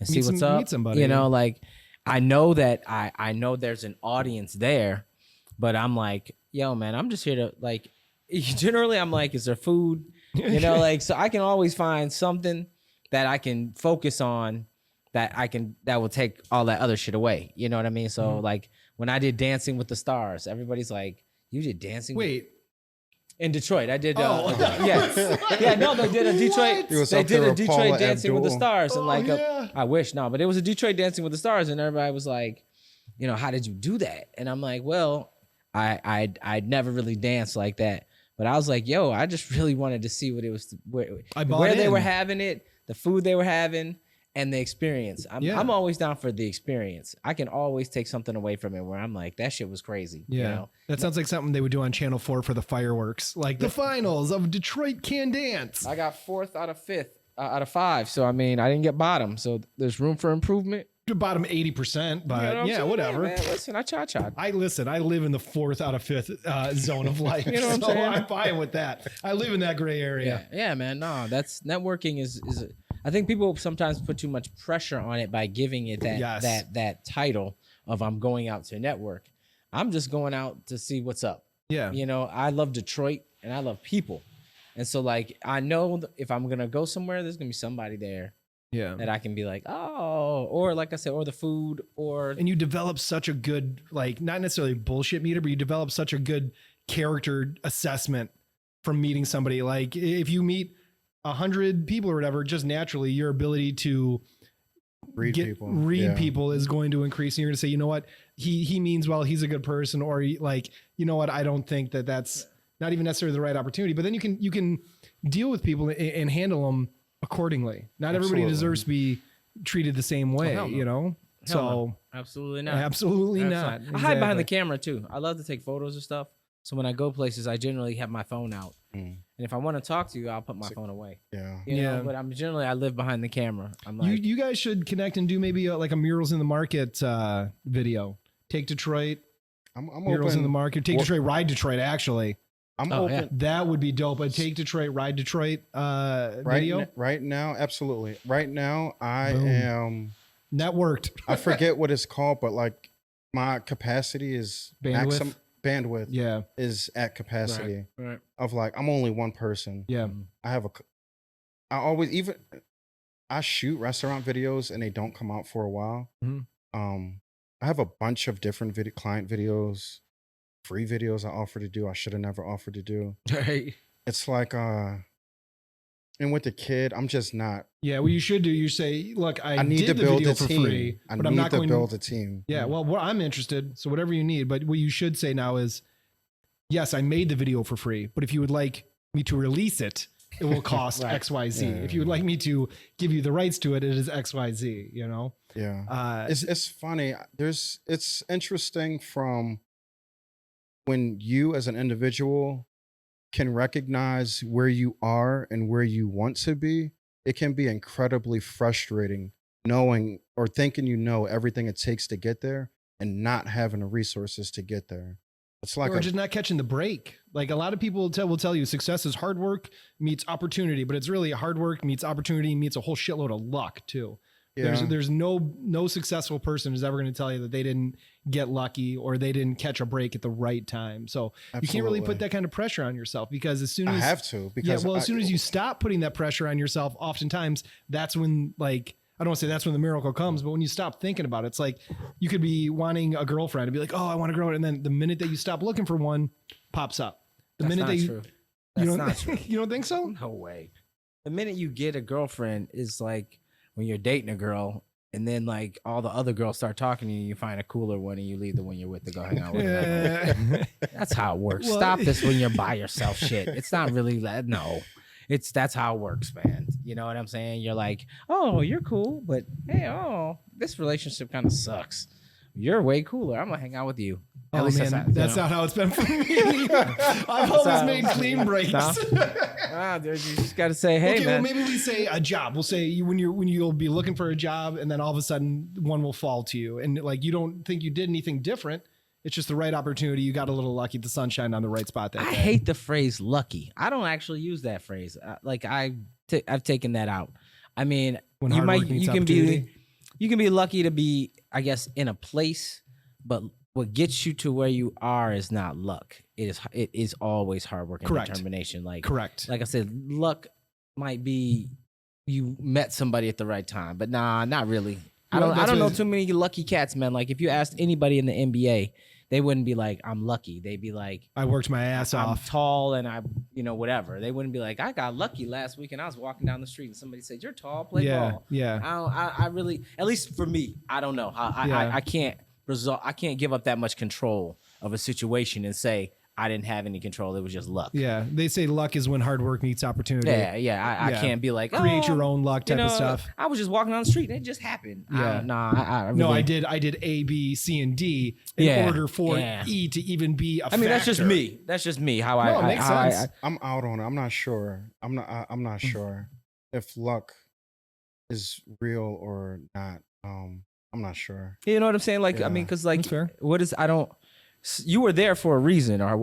and see what's up. Meet somebody. You know, like I know that I know there's an audience there, but I'm like, yo, man, I'm just here to like. Generally, I'm like, is there food? You know, like so I can always find something that I can focus on that will take all that other shit away. You know what I mean? So like when I did Dancing with the Stars, everybody's like, you did Dancing Wait. in Detroit. I did Oh. yeah, no, they did a Detroit. He was They up did there a with Detroit Paula Dancing with the Abdul. Stars, and Oh, like yeah. I wish no, but it was a Detroit Dancing with the Stars, and everybody was like, how did you do that? And I'm like, well, I'd never really danced like that. But I was like, yo, I just really wanted to see what it was, where they were having it, the food they were having, and the experience. I'm always down for the experience. I can always take something away from it where I'm like, that shit was crazy. Yeah. You know? That sounds like something they would do on Channel 4 for the fireworks. Like the finals of Detroit Can Dance. I got 4th out of 5. So, I mean, I didn't get bottom. So there's room for improvement. Bottom 80%, but You know yeah, whatever. Man, listen, I cha-cha. I live in the 4th out of 5th zone of life. You know what I'm so saying? I'm fine with that. I live in that gray area. Yeah, man. No, that's networking is I think people sometimes put too much pressure on it by giving it that title of I'm going out to network. I'm just going out to see what's up. Yeah. You know, I love Detroit and I love people. And so like I know if I'm going to go somewhere, there's going to be somebody there. Yeah. That I can be like, oh, or like I said, or the food, or. And you develop such a good, like, not necessarily bullshit meter, but you develop such a good character assessment from meeting somebody. Like, if you meet 100 people or whatever, just naturally, your ability to read people is going to increase. And you're going to say, you know what, he means well, he's a good person, or like, you know what, I don't think that's not even necessarily the right opportunity. But then you can deal with people and handle them accordingly. Not everybody deserves to be treated the same way, you know? So absolutely not. Absolutely not. I hide behind the camera too. I love to take photos of stuff. So when I go places, I generally have my phone out. And if I want to talk to you, I'll put my phone away. Yeah. You know, but I live behind the camera. I'm like, you guys should connect and do maybe like a Murals in the Market video. Take Detroit. I'm Murals open. in the Market. Take Detroit, Ride Detroit, actually. I'm open. Yeah. That would be dope. A Take Detroit, Ride Detroit video. Right now, absolutely. Right now, I am networked. I forget what it's called, but like my capacity is bandwidth. Yeah. Is at capacity. Right. Of like I'm only one person. Yeah. I shoot restaurant videos and they don't come out for a while. Mm-hmm. I have a bunch of different client videos, free videos I offer to do. I should have never offered to do. Right. It's like and with the kid, I'm just not. Yeah, what you should do, you say, look, I need did to the build video a for team. free, I but need I'm not to going build a team. Yeah, well, I'm interested, so whatever you need. But what you should say now is, yes, I made the video for free, but if you would like me to release it, it will cost Right. XYZ. Yeah. If you would like me to give you the rights to it, it is XYZ, you know? Yeah. It's funny. It's interesting from when you as an individual can recognize where you are and where you want to be. It can be incredibly frustrating knowing or thinking you know everything it takes to get there and not having the resources to get there. It's like or just not catching the break. Like a lot of people will tell you success is hard work meets opportunity, but it's really hard work meets opportunity meets a whole shitload of luck too. Yeah. There's no successful person is ever going to tell you that they didn't get lucky or they didn't catch a break at the right time. So you can't really put that kind of pressure on yourself, because as soon as I have to, because as soon as you stop putting that pressure on yourself, oftentimes that's when, like, I don't want to say that's when the miracle comes, but when you stop thinking about it, it's like you could be wanting a girlfriend and be like, oh, I want a girlfriend. And then the minute that you stop looking for one, pops up. The minute that true. That's not true. You don't think so? No way. The minute you get a girlfriend is like when you're dating a girl, and then like all the other girls start talking to you, you find a cooler one and you leave the one you're with to go hang out with. That's how it works. Well, Stop this when you're by yourself shit. It's not really that. No. That's how it works, man. You know what I'm saying? You're like, oh, you're cool, but hey, this relationship kind of sucks. You're way cooler. I'm gonna hang out with you. At least that's not how it's been for me. I've always made clean breaks. No? Dude, you just gotta say, hey, okay, man. well, maybe we say a job. We'll say when you'll be looking for a job, and then all of a sudden one will fall to you, and like you don't think you did anything different. It's just the right opportunity. You got a little lucky. The sun shined on the right spot that day. I hate the phrase lucky. I don't actually use that phrase. I've taken that out. I mean, When you hard work meets opportunity. you can be lucky to be, I guess, in a place, but what gets you to where you are is not luck. It is always hard work and Correct. determination. Correct. Like I said, luck might be you met somebody at the right time, but nah, not really. I don't know too many lucky cats, man. Like if you asked anybody in the NBA, they wouldn't be like, I'm lucky. They'd be like, I worked my ass I'm off. tall and whatever. They wouldn't be like, I got lucky last week and I was walking down the street and somebody said, you're tall, play ball. Yeah. I really, at least for me, I don't know. I can't result. I can't give up that much control of a situation and say I didn't have any control. It was just luck. Yeah, they say luck is when hard work meets opportunity. Yeah. I can't be like create your own luck type of stuff. I was just walking down the street and it just happened. Yeah. I really, No, I did A, B, C, and D in order for E to even be a factor. that's just me. That's just me. How it makes sense. I'm out on it. I'm not sure. I'm not sure if luck is real or not. I'm not sure. You know what I'm saying? Like, I mean, because like, That's fair. what is? I don't. You were there for a reason, or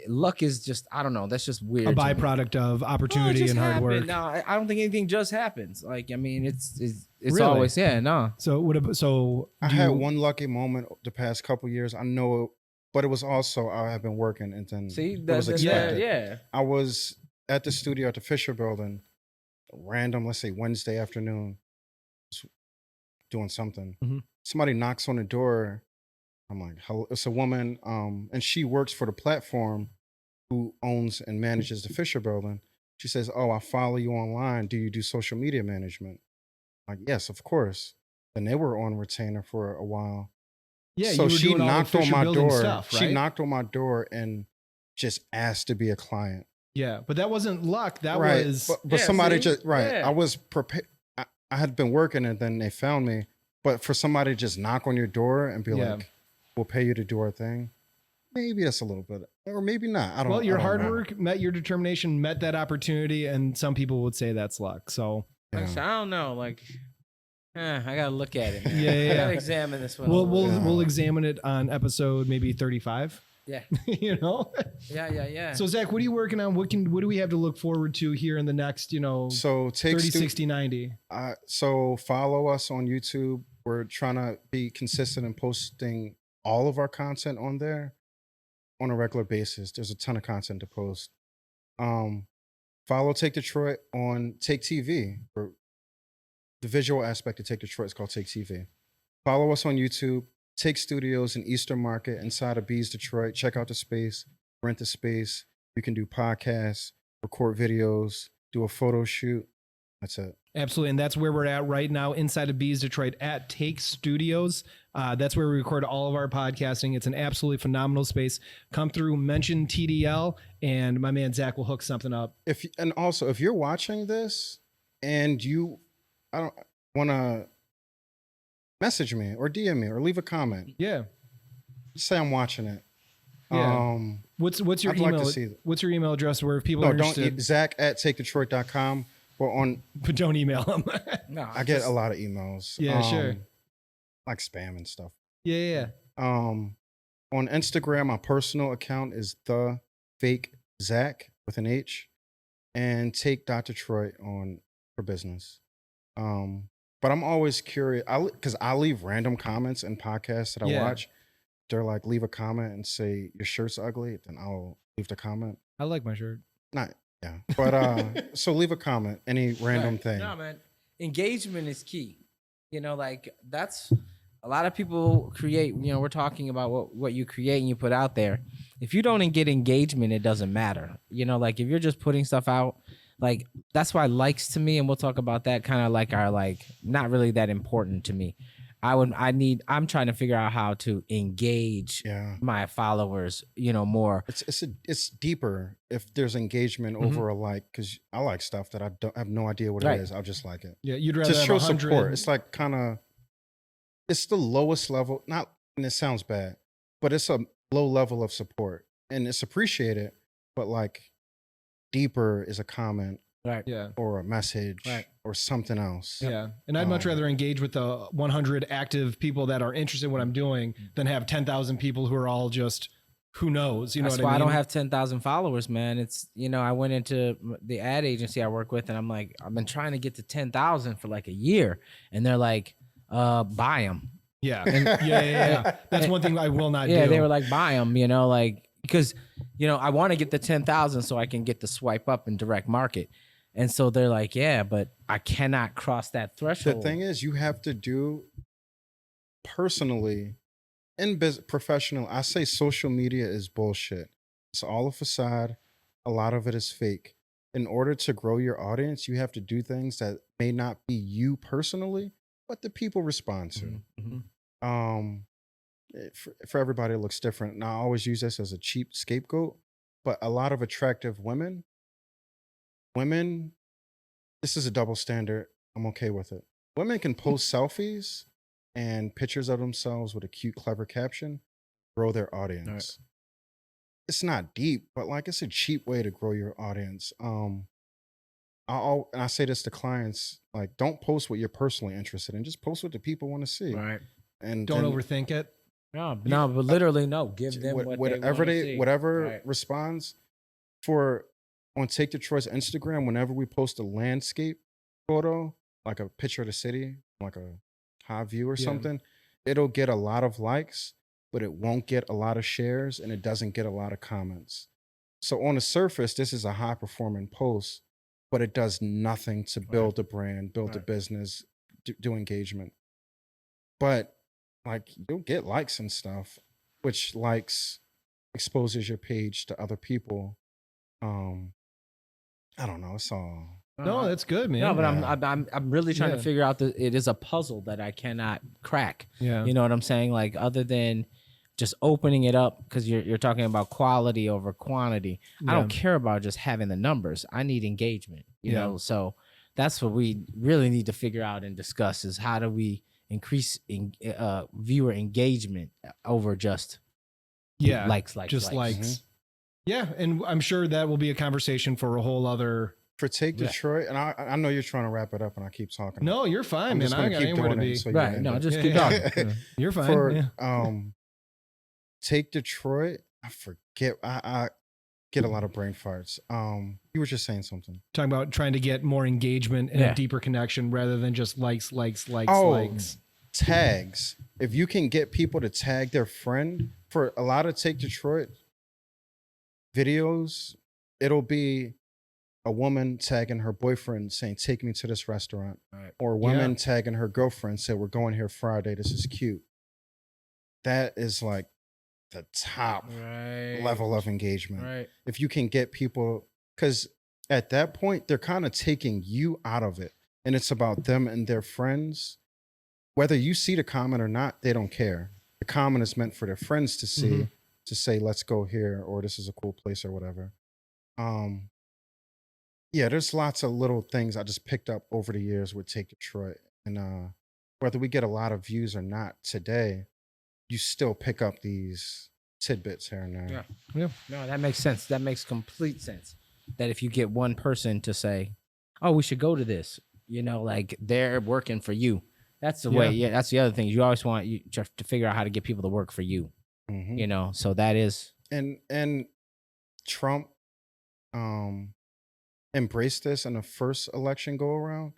luck is just, I don't know. That's just weird. A byproduct of opportunity and hard work. No, I don't think anything just happens. Like, I mean, it's Really? always So I had one lucky moment the past couple years. I know, but it was also I have been working, and then it was expected. Yeah. I was at the studio at the Fisher Building, random, let's say Wednesday afternoon, doing something. Mhm. Somebody knocks on the door. I'm like, hello. It's a woman, and she works for the platform who owns and manages the Fisher Building. She says, "Oh, I follow you online. Do you do social media management?" I'm like, yes, of course. And they were on retainer for a while. Yeah, so you were she doing all the knocked on Fisher my Building door. stuff, She right? knocked on my door and just asked to be a client. Yeah, but that wasn't luck. That Right. was But Yeah, somebody see? just right. Yeah. I was prepared. I had been working and then they found me. But for somebody to just knock on your door and be Yeah. like, "We'll pay you to do our thing," maybe that's a little bit, or maybe not. I don't. well, your I don't hard know. work met your determination, met that opportunity, and some people would say that's luck. So Yeah. I don't know. Like, I gotta look at it. Man. Yeah, I yeah. gotta examine this one. we'll examine it on episode maybe 35. Yeah. You know. Yeah. So Zach, what are you working on? What do we have to look forward to here in the next, So take 30, 60, 90? So follow us on YouTube. We're trying to be consistent in posting all of our content on there on a regular basis. There's a ton of content to post. Follow Take Detroit on Take TV. Or the visual aspect of Take Detroit is called Take TV. Follow us on YouTube. Take Studios in Eastern Market inside of Bees Detroit. Check out the space. Rent the space. You can do podcasts, record videos, do a photo shoot. That's it. Absolutely. And that's where we're at right now inside of Bees Detroit at Take Studios. That's where we record all of our podcasting. It's an absolutely phenomenal space. Come through, mention TDL, and my man Zach will hook something up. And also, if you're watching this and I don't want to message me or DM me or leave a comment, Yeah. just say I'm watching it. Yeah. What's your I'd email? like to see that. What's your email address where if people are No, interested? Zach at takedetroit.com. But But don't email them. No, I get a lot of emails. Yeah, sure. Like spam and stuff. Yeah. On Instagram, my personal account is the fake Zach with an H, and take Detroit on for business. But I'm always curious because I leave random comments in podcasts that I Yeah. watch. They're like, leave a comment and say your shirt's ugly, then I'll leave the comment. I like my shirt. Not yeah, but so leave a comment, any random thing. No, man. Engagement is key. Like that's a lot of people create. We're talking about what you create and you put out there. If you don't get engagement, it doesn't matter. Like if you're just putting stuff out, like that's why likes to me, and we'll talk about that, kind of like are like not really that important to me. I'm trying to figure out how to engage my followers, more. It's deeper if there's engagement over a like, because I like stuff that I have no idea what it is. I'll just like it. Yeah, you'd rather Just have show 100. support. It's like it's the lowest level, not, and it sounds bad, but it's a low level of support and it's appreciated, but like deeper is a comment Right. Yeah. or a message or something else. Yeah. And I'd much rather engage with the 100 active people that are interested in what I'm doing than have 10,000 people who are all just, who knows? You know That's what I why mean? I don't have 10,000 followers, man. It's, I went into the ad agency I work with and I'm like, I've been trying to get to 10,000 for like a year. And they're like, buy them. Yeah. Yeah. That's one thing I will not do. Yeah, they were like, buy them, like, because, I want to get the 10,000 so I can get the swipe up and direct market. And so they're like, yeah, but I cannot cross that threshold. The thing is, you have to do personally in professional. I say social media is bullshit. It's all a facade. A lot of it is fake. In order to grow your audience, you have to do things that may not be you personally, but the people respond to. For everybody it looks different. Now I always use this as a cheap scapegoat, but a lot of attractive women, this is a double standard. I'm okay with it. Women can post selfies and pictures of themselves with a cute, clever caption, grow their audience. It's not deep, but like it's a cheap way to grow your audience. And I say this to clients, like don't post what you're personally interested in. Just post what the people want to see. Right. And Don't then overthink it. No, but literally no. Give them whatever Right. responds. For on Take Detroit's Instagram, whenever we post a landscape photo, like a picture of the city, like a high view or Yeah. something, it'll get a lot of likes, but it won't get a lot of shares and it doesn't get a lot of comments. So on the surface, this is a high performing post, but it does nothing to build the brand, build the business, do engagement. But like you'll get likes and stuff, which likes exposes your page to other people. I don't know. It's all No, that's good, man. No, but Yeah. I'm really trying Yeah. to figure out that it is a puzzle that I cannot crack. Yeah. You know what I'm saying? Like other than just opening it up because you're talking about quality over quantity. I don't care about just having the numbers. I need engagement. You Yeah. know, so that's what we really need to figure out and discuss is how do we increase viewer engagement over just Yeah. likes, Just likes. Yeah. And I'm sure that will be a conversation for a whole other. for Take Detroit. And I know you're trying to wrap it up, and I keep talking. No, you're fine, I'm man. just I gonna got keep anywhere to doing be. it. So you right. end No, it. just Yeah, keep yeah. talking. You're fine. For yeah. Take Detroit. I forget. I get a lot of brain farts. You were just saying something. Talking about trying to get more engagement and Yeah. a deeper connection rather than just likes. Oh, tags. If you can get people to tag their friend for a lot of Take Detroit videos, it'll be a woman tagging her boyfriend saying, "Take me to this restaurant," or a woman tagging her girlfriend saying, "We're going here Friday. This is cute." That is like the top level of engagement. Right. If you can get people, because at that point they're kind of taking you out of it, and it's about them and their friends. Whether you see the comment or not, they don't care. The comment is meant for their friends to see, to say, "Let's go here," or "This is a cool place," or whatever. Yeah, there's lots of little things I just picked up over the years with Take Detroit. And whether we get a lot of views or not today, you still pick up these tidbits here and there. Yeah. No, that makes sense. That makes complete sense. That if you get one person to say, "Oh, we should go to this," you know, like they're working for you. That's the way. Yeah, that's the other thing. You always want you to figure out how to get people to work for you. Mhm. You know, so that is And Trump embraced this in the first election go around.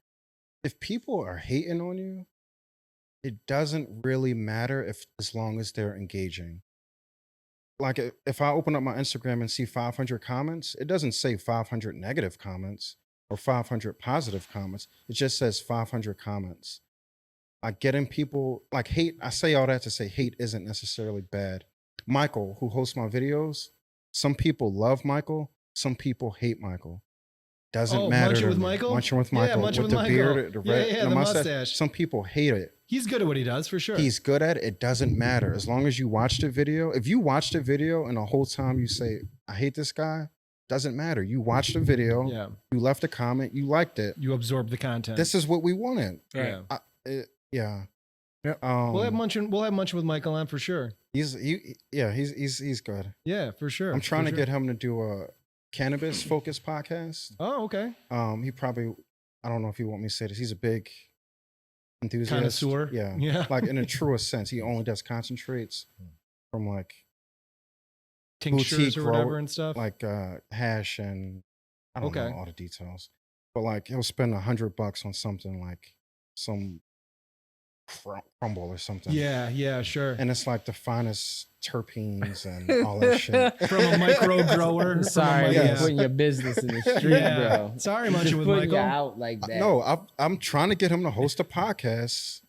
If people are hating on you, it doesn't really matter as long as they're engaging. Like if I open up my Instagram and see 500 comments, it doesn't say 500 negative comments or 500 positive comments. It just says 500 comments. Like getting people like hate. I say all that to say hate isn't necessarily bad. Michael, who hosts my videos, some people love Michael, some people hate Michael. Doesn't matter. Munching to with me. Michael? Munching with Yeah, Michael. Munching with with the Michael. beard, the Yeah, red, yeah, the the mustache. mustache. Some people hate it. He's good at what he does for sure. He's good at it. It doesn't matter. As long as you watch the video. If you watch the video and the whole time you say, "I hate this guy," doesn't matter. You watched the video. Yeah. You left a comment. You liked it. You absorb the content. This is what we wanted. yeah. Yeah. We'll have munching with Michael on for sure. He's good. Yeah, for sure. I'm trying for to sure. get him to do a cannabis focused podcast. Oh, okay. He probably, I don't know if he want me to say this. He's a big enthusiast. Connoisseur. Yeah. Yeah. Like in a truest sense, he only does concentrates from like Tinctures boutique or whatever grow- and stuff. like hash and I don't Okay. know all the details. But like he'll spend $100 on something like some crumble or something. yeah, sure. And it's like the finest terpenes and all that shit. From a micro grower. sorry Yeah. for putting your business in the street, Yeah. bro. Sorry, Munching with Putting you Michael. out like that. No, I'm trying to get him to host a podcast.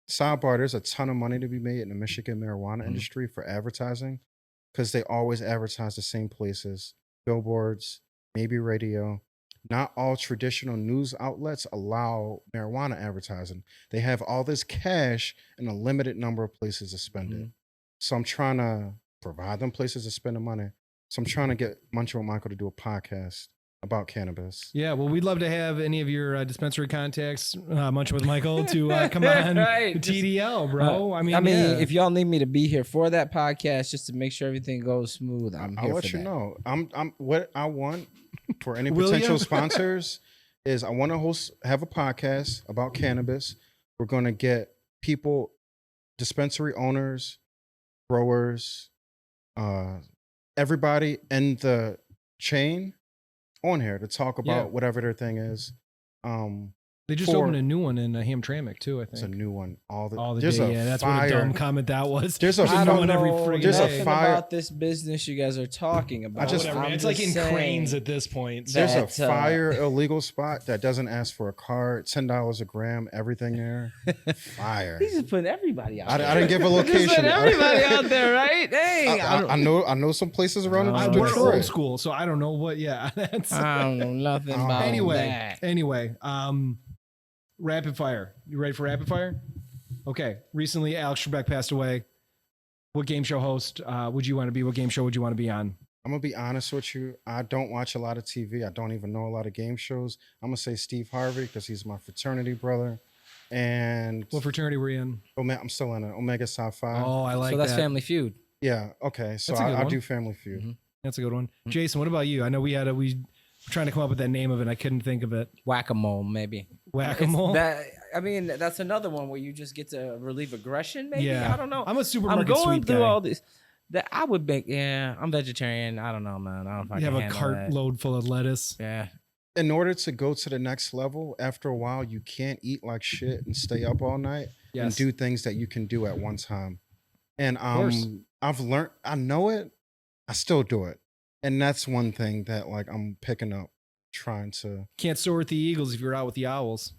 Sidebar, there's a ton of money to be made in the Michigan marijuana industry for advertising because they always advertise the same places, billboards, maybe radio. not all traditional news outlets allow marijuana advertising. They have all this cash and a limited number of places to spend it. So I'm trying to provide them places to spend the money. So I'm trying to get Munching with Michael to do a podcast about cannabis. Yeah, well, we'd love to have any of your dispensary contacts, Munching with Michael, to come on Right, TDL, bro. I mean, if y'all need me to be here for that podcast, just to make sure everything goes smooth, I'm here I'll let for you that. know. I'm what I want for any Will potential ya? sponsors is I want to have a podcast about cannabis. We're going to get people, dispensary owners, growers, everybody in the chain on here to talk about whatever their thing is. They just opened a new one in Hamtramck too, I think. It's a new one. All the there's day. a Yeah, that's fire. what a dumb comment that was. There's a Just I no don't one every know friggin' there's a day. nothing fire- about this business you guys are talking about. Whatever, man. I'm It's like in just saying cranes at this point. There's a that, fire illegal spot that doesn't ask for a card, $10 a gram, everything there. Fire. He's just putting everybody out. I didn't give a Just location. putting everybody out there, right? Hey, I know some places around We're Detroit. old school, so I don't know what. Yeah, that's I don't know nothing about that. Anyway, rapid fire. You ready for rapid fire? Okay. Recently, Alex Trebek passed away. What game show host would you want to be? What game show would you want to be on? I'm gonna be honest with you. I don't watch a lot of TV. I don't even know a lot of game shows. I'm gonna say Steve Harvey because he's my fraternity brother. And What fraternity were you in? I'm still in it. Omega Psi Phi. Oh, I like So that's that. Family Feud. Yeah. Okay. So That's a good I one. do Family Feud. Mm-hmm. That's a good one. Jason, what about you? I know we were trying to come up with that name of it. I couldn't think of it. Whack-a-mole, maybe. Whack-a-mole? That's another one where you just get to relieve aggression. Maybe Yeah. I don't know. I'm a I'm supermarket going sweep through guy. all this. That I would make. Yeah, I'm vegetarian. I don't know, man. I don't know if I You can have a handle cart that. load full of lettuce. Yeah. In order to go to the next level, after a while, you can't eat like shit and stay up all night and Yes. do things that you can do at one time. And course. I've learned, I know it, I still do it. And that's one thing that like I'm picking up, trying to. Can't soar with the Eagles if you're out with the Owls.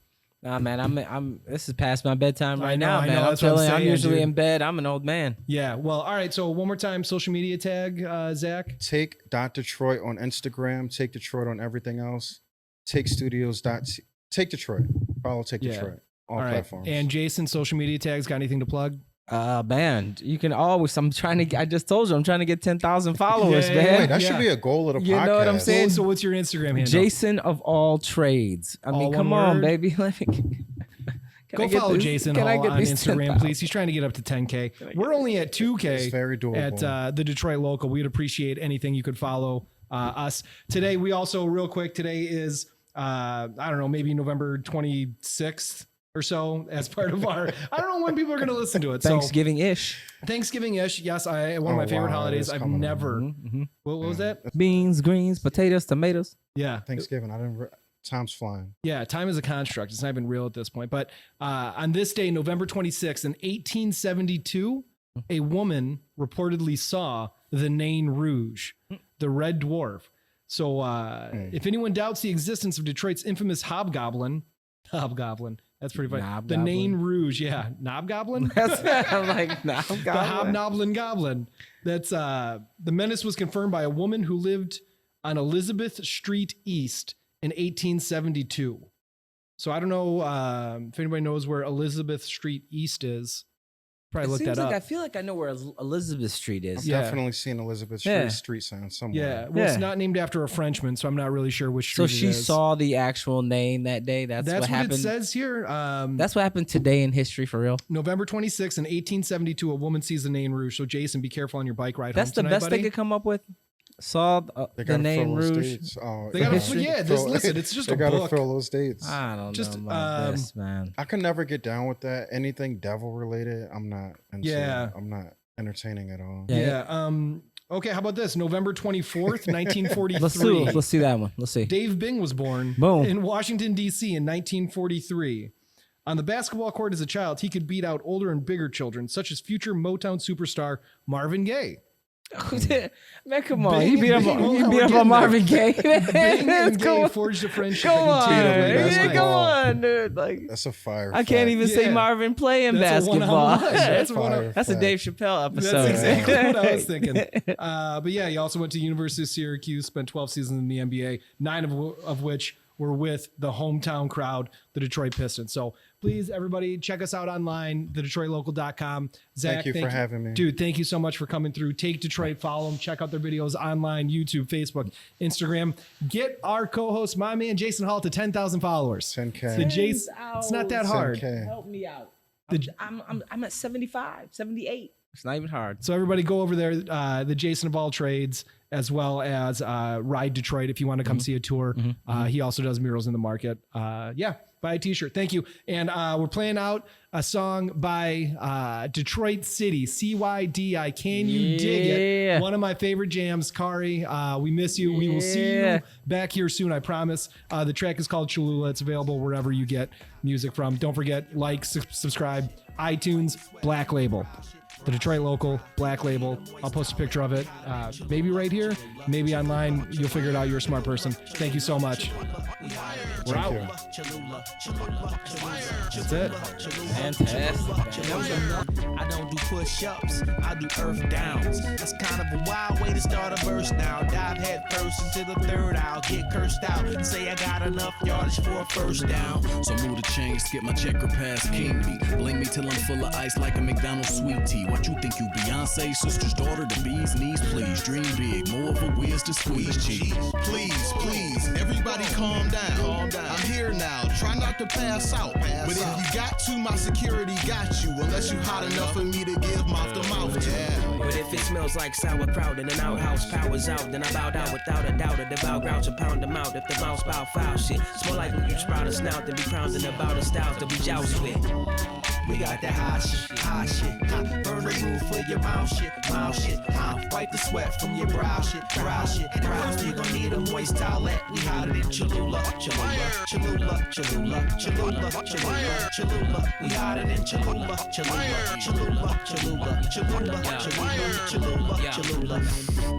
Nah, man. I'm. This is past my bedtime I right know, now, I man. know, I'm that's what I'm chilling. I'm saying, usually dude. in bed. I'm an old man. Yeah. Well, all right. So one more time, social media tag, Zach. Take Detroit on Instagram, Take Detroit on everything else, Take Studios. Take Detroit. Follow Take Yeah. Detroit. All All right. platforms. And Jason, social media tags, got anything to plug? Man, you can always. I just told you, I'm trying to get 10,000 followers, Yeah, man. Wait, that Yeah. should be a goal of the You podcast. know what I'm saying? So what's your Instagram handle? Jason of all trades. I All mean, one come on, word? baby. Let me. Can Go I get follow this- Jason can I Hall get on these Instagram, 10,000? please. He's trying to get up to 10K. We're only at 2K It's very doable. at the Detroit Local. We'd appreciate anything you could follow us. Today, we also, real quick, today is, I don't know, maybe November 26th or so as part of our, I don't know when people are going to listen to it. Thanksgiving-ish. So Thanksgiving-ish. Yes, one of my Oh, favorite wow, holidays. it's I've coming up. never, Mm-hmm. what was that? Beans, greens, potatoes, tomatoes. Yeah. Thanksgiving. Time's flying. Yeah, time is a construct. It's not even real at this point. But on this day, November 26th, in 1872, a woman reportedly saw the Nain Rouge, the Red Dwarf. So if anyone doubts the existence of Detroit's infamous hobgoblin, that's pretty funny. The Knobgoblin? Nain Rouge, yeah, Knobgoblin? I'm like, nah, I'm The Hobnoblin Goblin. That's the menace was confirmed by a woman who lived on Elizabeth Street East in 1872. So I don't know if anybody knows where Elizabeth Street East is. Probably look that up. I feel like I know where Elizabeth Street I've is. Yeah. definitely seen Elizabeth Yeah. Street sign somewhere. Yeah, well, it's Yeah. not named after a Frenchman, so I'm not really sure which street So it she is. saw the actual name that day. That's what it happened. says here. That's what happened today in history for real. November 26th in 1872, a woman sees the Nain Rouge. So Jason, be careful on your bike ride That's home the tonight, best buddy. they could come up with. Saw They the gotta name fill those Rouge. dates. Oh, They gotta, history. yeah. Listen, it's just they a gotta book. fill those dates. I don't Just, know about this, man. I can never get down with that. Anything devil related, I'm not. Into. Yeah. I'm not entertaining at all. Yeah. Yeah. Okay. How about this? November 24th, 1943. Let's see that one. Let's see. Dave Bing was born Boom. in Washington, D.C. in 1943. On the basketball court as a child, he could beat out older and bigger children, such as future Motown superstar Marvin Gaye. Man, come on. Bang You beat up on Marvin Gaye. Bang and Come Gaye on. forged a friendship. Come that on. continued later in Yeah, life. come on, dude. Like, That's a fire. I can't even say Yeah. Marvin playing That's a basketball. one-on-one. That's a one-on-one. Fire That's a fact. Dave Chappelle episode. That's exactly what I was thinking. But yeah, he also went to University of Syracuse, spent 12 seasons in the NBA, 9 of which were with the hometown crowd, the Detroit Pistons. So please, everybody, check us out online, thedetroitlocal.com. Zach, Thank you for having me. Dude, thank you so much for coming through. Take Detroit, follow them, check out their videos online, YouTube, Facebook, Instagram. Get our co-host, my man Jason Hall, to 10,000 followers. 10K. The Jason, it's not that hard. 10K. Help me out. The- I'm at 75, 78. It's not even hard. So everybody go over there, the Jason of all trades, as well as Ride Detroit if you want to come see a tour. He also does murals in the market. Yeah, buy a t-shirt. Thank you. And we're playing out a song by Detroit City, CYDI. Can you dig Yeah. it? One of my favorite jams, Kari. We miss you. We will see you Yeah. back here soon, I promise. The track is called Cholula. It's available wherever you get music from. Don't forget, like, subscribe, iTunes, Black Label. The Detroit Local, Black Label. I'll post a picture of it. Maybe right here, maybe online. You'll figure it out. You're a smart person. Thank you so much. We're out. That's it. Fantastic. I don't do push-ups, I do earth downs. That's kind of a wild way to start a verse now. Dive head first into the third, I'll get cursed out and say I got enough yardage for a first down. So move the chain, skip my checker pass, king me. Blink me till I'm full of ice like a McDonald's sweet tea. What you think you Beyonce, sister's daughter, the bee's knees, please. Dream big, more of a whiz to squeeze cheese. Please, everybody calm down. I'm here now, try not to pass out. But if you got to, my security got you. Unless you hot enough for me to give mouth to mouth to. But if it smells like sauerkraut and an outhouse powers out, then I bow down without a doubt. If the bow grouch and pound them out, if the mouse bow foul shit. It's more like when you sprout a snout than be crowning about a stout that we joust with. We got that hot shit, hot. Burn the roof for your mouth shit, hot. Wipe the sweat from your brow shit. You gon' need a moist towelette. We hotter than Cholula. We hotter than Cholula.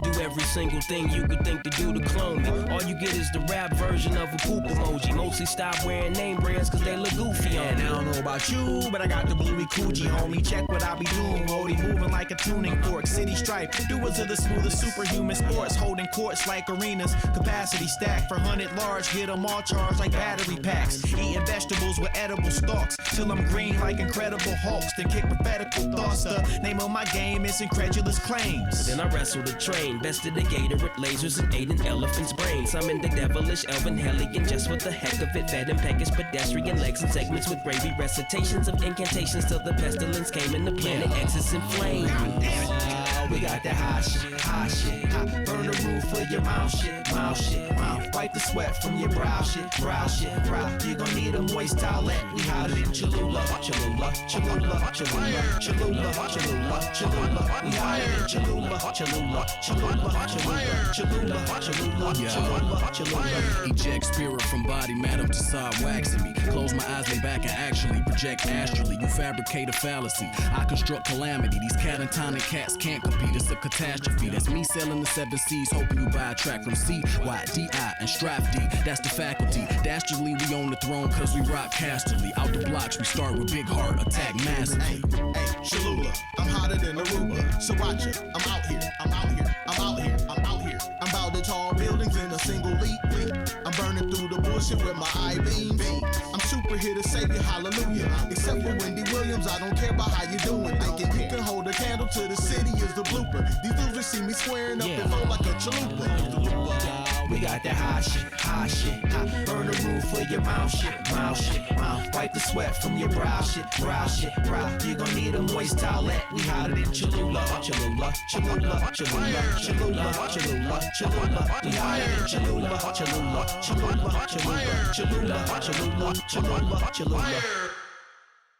Do every single thing you could think to do to clone me. All you get is the rap version of a poop emoji. Mostly stop wearing name brands cause they look goofy on me. I don't know about you, but I got the bluey coochie, homie. Check what I be doing, Rody. Moving like a tuning fork. City stripe. Doers of the smoothest superhuman sports. Holding courts like arenas. Capacity stack for 100 large. Get them all charged like battery packs. Eating vegetables with edible stalks. Till I'm green like Incredible Hulks. Then kick prophetical thoughts. The name of my game is Incredulous Claims. Then I wrestled a train. Bested a gator with lasers and ate an elephant's brain. Summoned the devilish elven hellion just for the heck of it. Fed him Pegasus pedestrian legs and segments with gravy recitations of incantations till the pestilence came and the planet exits in flames. We got that hot shit. Burn the roof for your mouth shit. Wipe the sweat from your brow shit. You gon' need a moist towelette. We hotter than Cholula. We hotter than Cholula. Eject spirit from body matter to side waxing me. Close my eyes, lay back and actually project astrally. You fabricate a fallacy. I construct calamity. These catatonic cats can't compete. It's a catastrophe. That's me selling the 7 C's, hoping you buy a track from CYDI and Strap D. That's the faculty. Dastardly, we own the throne cause we rock castily. Out the blocks, we start with big heart, attack massively. Hey, Cholula, I'm hotter than Aruba. Sriracha, I'm out here. I'm about the tall buildings in a single leap. I'm burning through the bullshit with my I-beams. I'm super here to save you, hallelujah. Except for Wendy Williams, I don't care about how you doing. Thinking you can hold a candle to the city is the blooper. These losers see me squaring up and roll like a chalupa. We got that hot shit. Burn the roof for your mouth shit. Wipe the sweat from your brow shit. You gon' need a moist towelette. We hotter than Cholula. We hotter than Cholula.